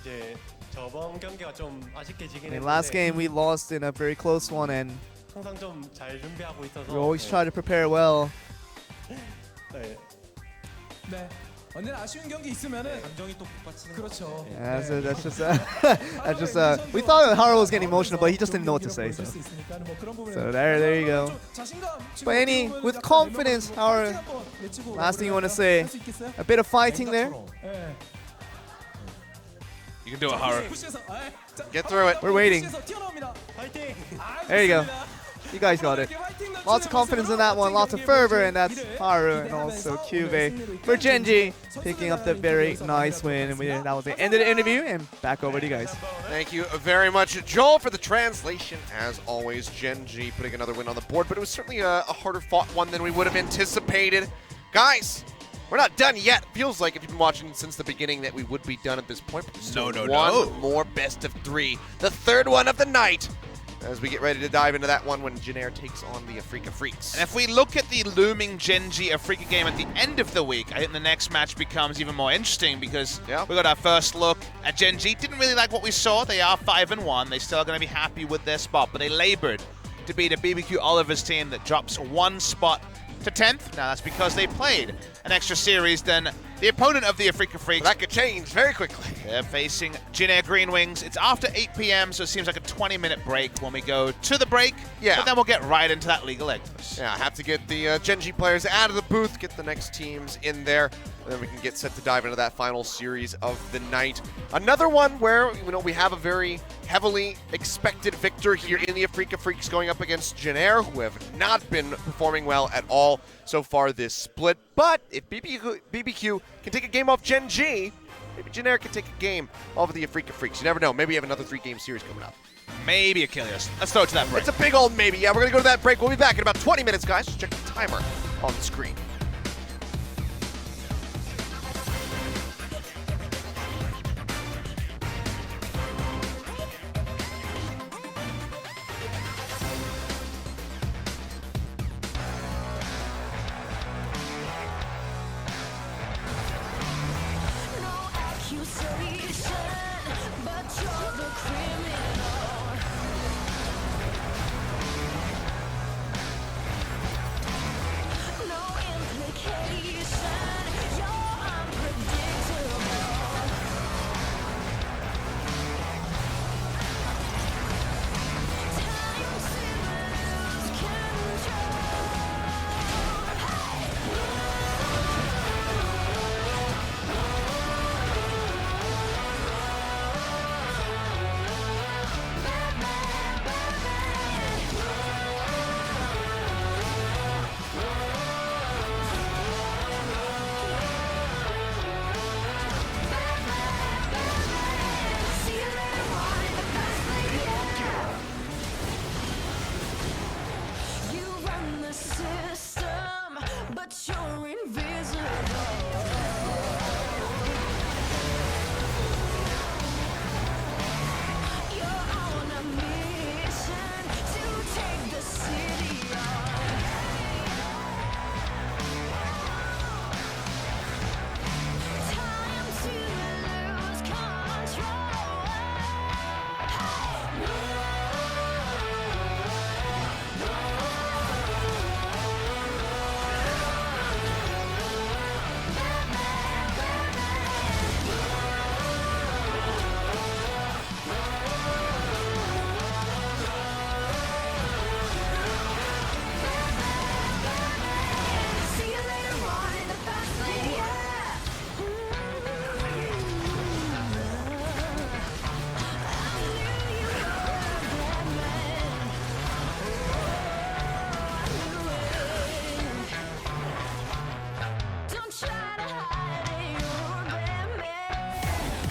Speaker 6: 이제 저번 경기가 좀 아쉽게 지긴
Speaker 2: In last
Speaker 6: 했는데
Speaker 2: game, we lost in a very close one, and
Speaker 6: 항상 좀 잘 준비하고 있어서
Speaker 2: we always try to prepare well.
Speaker 6: 네.
Speaker 7: 네. 언제나 아쉬운 경기 있으면은
Speaker 6: 감정이 또 북받치는
Speaker 7: 그렇죠.
Speaker 2: Yeah, so that's just we thought Haru was getting emotional, but he just didn't know what to say. So there you go. But with confidence, Haru, last thing you want to say, a bit of fighting there.
Speaker 4: You can do it, Haru.
Speaker 3: Get through it.
Speaker 2: We're waiting.
Speaker 6: 파이팅!
Speaker 2: There you go. You guys got it. Lots of confidence in that one, lots of fervor, and that's Haru and also Cube for Gen.G picking up the very nice win. And that was the end of the interview, and back over to you guys.
Speaker 3: Thank you very much, Joel, for the translation. As always, Gen.G putting another win on the board, but it was certainly a harder fought one than we would have anticipated. Guys, we're not done yet. Feels like if you've been watching since the beginning that we would be done at this point. But still one more best of 3, the third one of the night, as we get ready to dive into that one when Gen.R takes on the Afrika Freaks.
Speaker 4: And if we look at the looming Gen.G Afrika game at the end of the week, I think the next match becomes even more interesting because we got our first look at Gen.G. Didn't really like what we saw. They are 5-1. They still are going to be happy with their spot, but they labored to beat a BBQ Oliver's team that drops 1 spot to 10th. Now that's because they played an extra series than the opponent of the Afrika Freaks.
Speaker 3: That could change very quickly.
Speaker 4: They're facing Gen.R Green Wings. It's after 8 p.m., so it seems like a 20-minute break when we go to the break.
Speaker 3: Yeah.
Speaker 4: But then we'll get right into that League of Legends.
Speaker 3: Yeah, have to get the Gen.G players out of the booth, get the next teams in there, and then we can get set to dive into that final series of the night. Another one where we have a very heavily expected victor here in the Afrika Freaks going up against Gen.R, who have not been performing well at all so far this split. But if BBQ can take a game off Gen.G, maybe Gen.R can take a game off of the Afrika Freaks. You never know. Maybe you have another 3-game series coming up.
Speaker 4: Maybe Achilles. Let's throw it to that break.
Speaker 3: It's a big old maybe. Yeah, we're going to go to that break. We'll be back in about 20 minutes, guys. Just check the timer on the screen.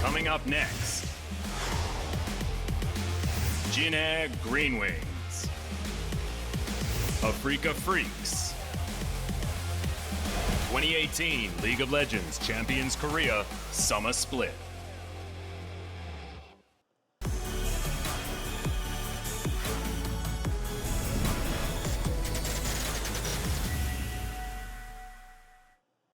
Speaker 8: Coming up next, Gen.G Green Wings, Afrika Freaks, 2018 League of Legends Champions Korea Summer Split.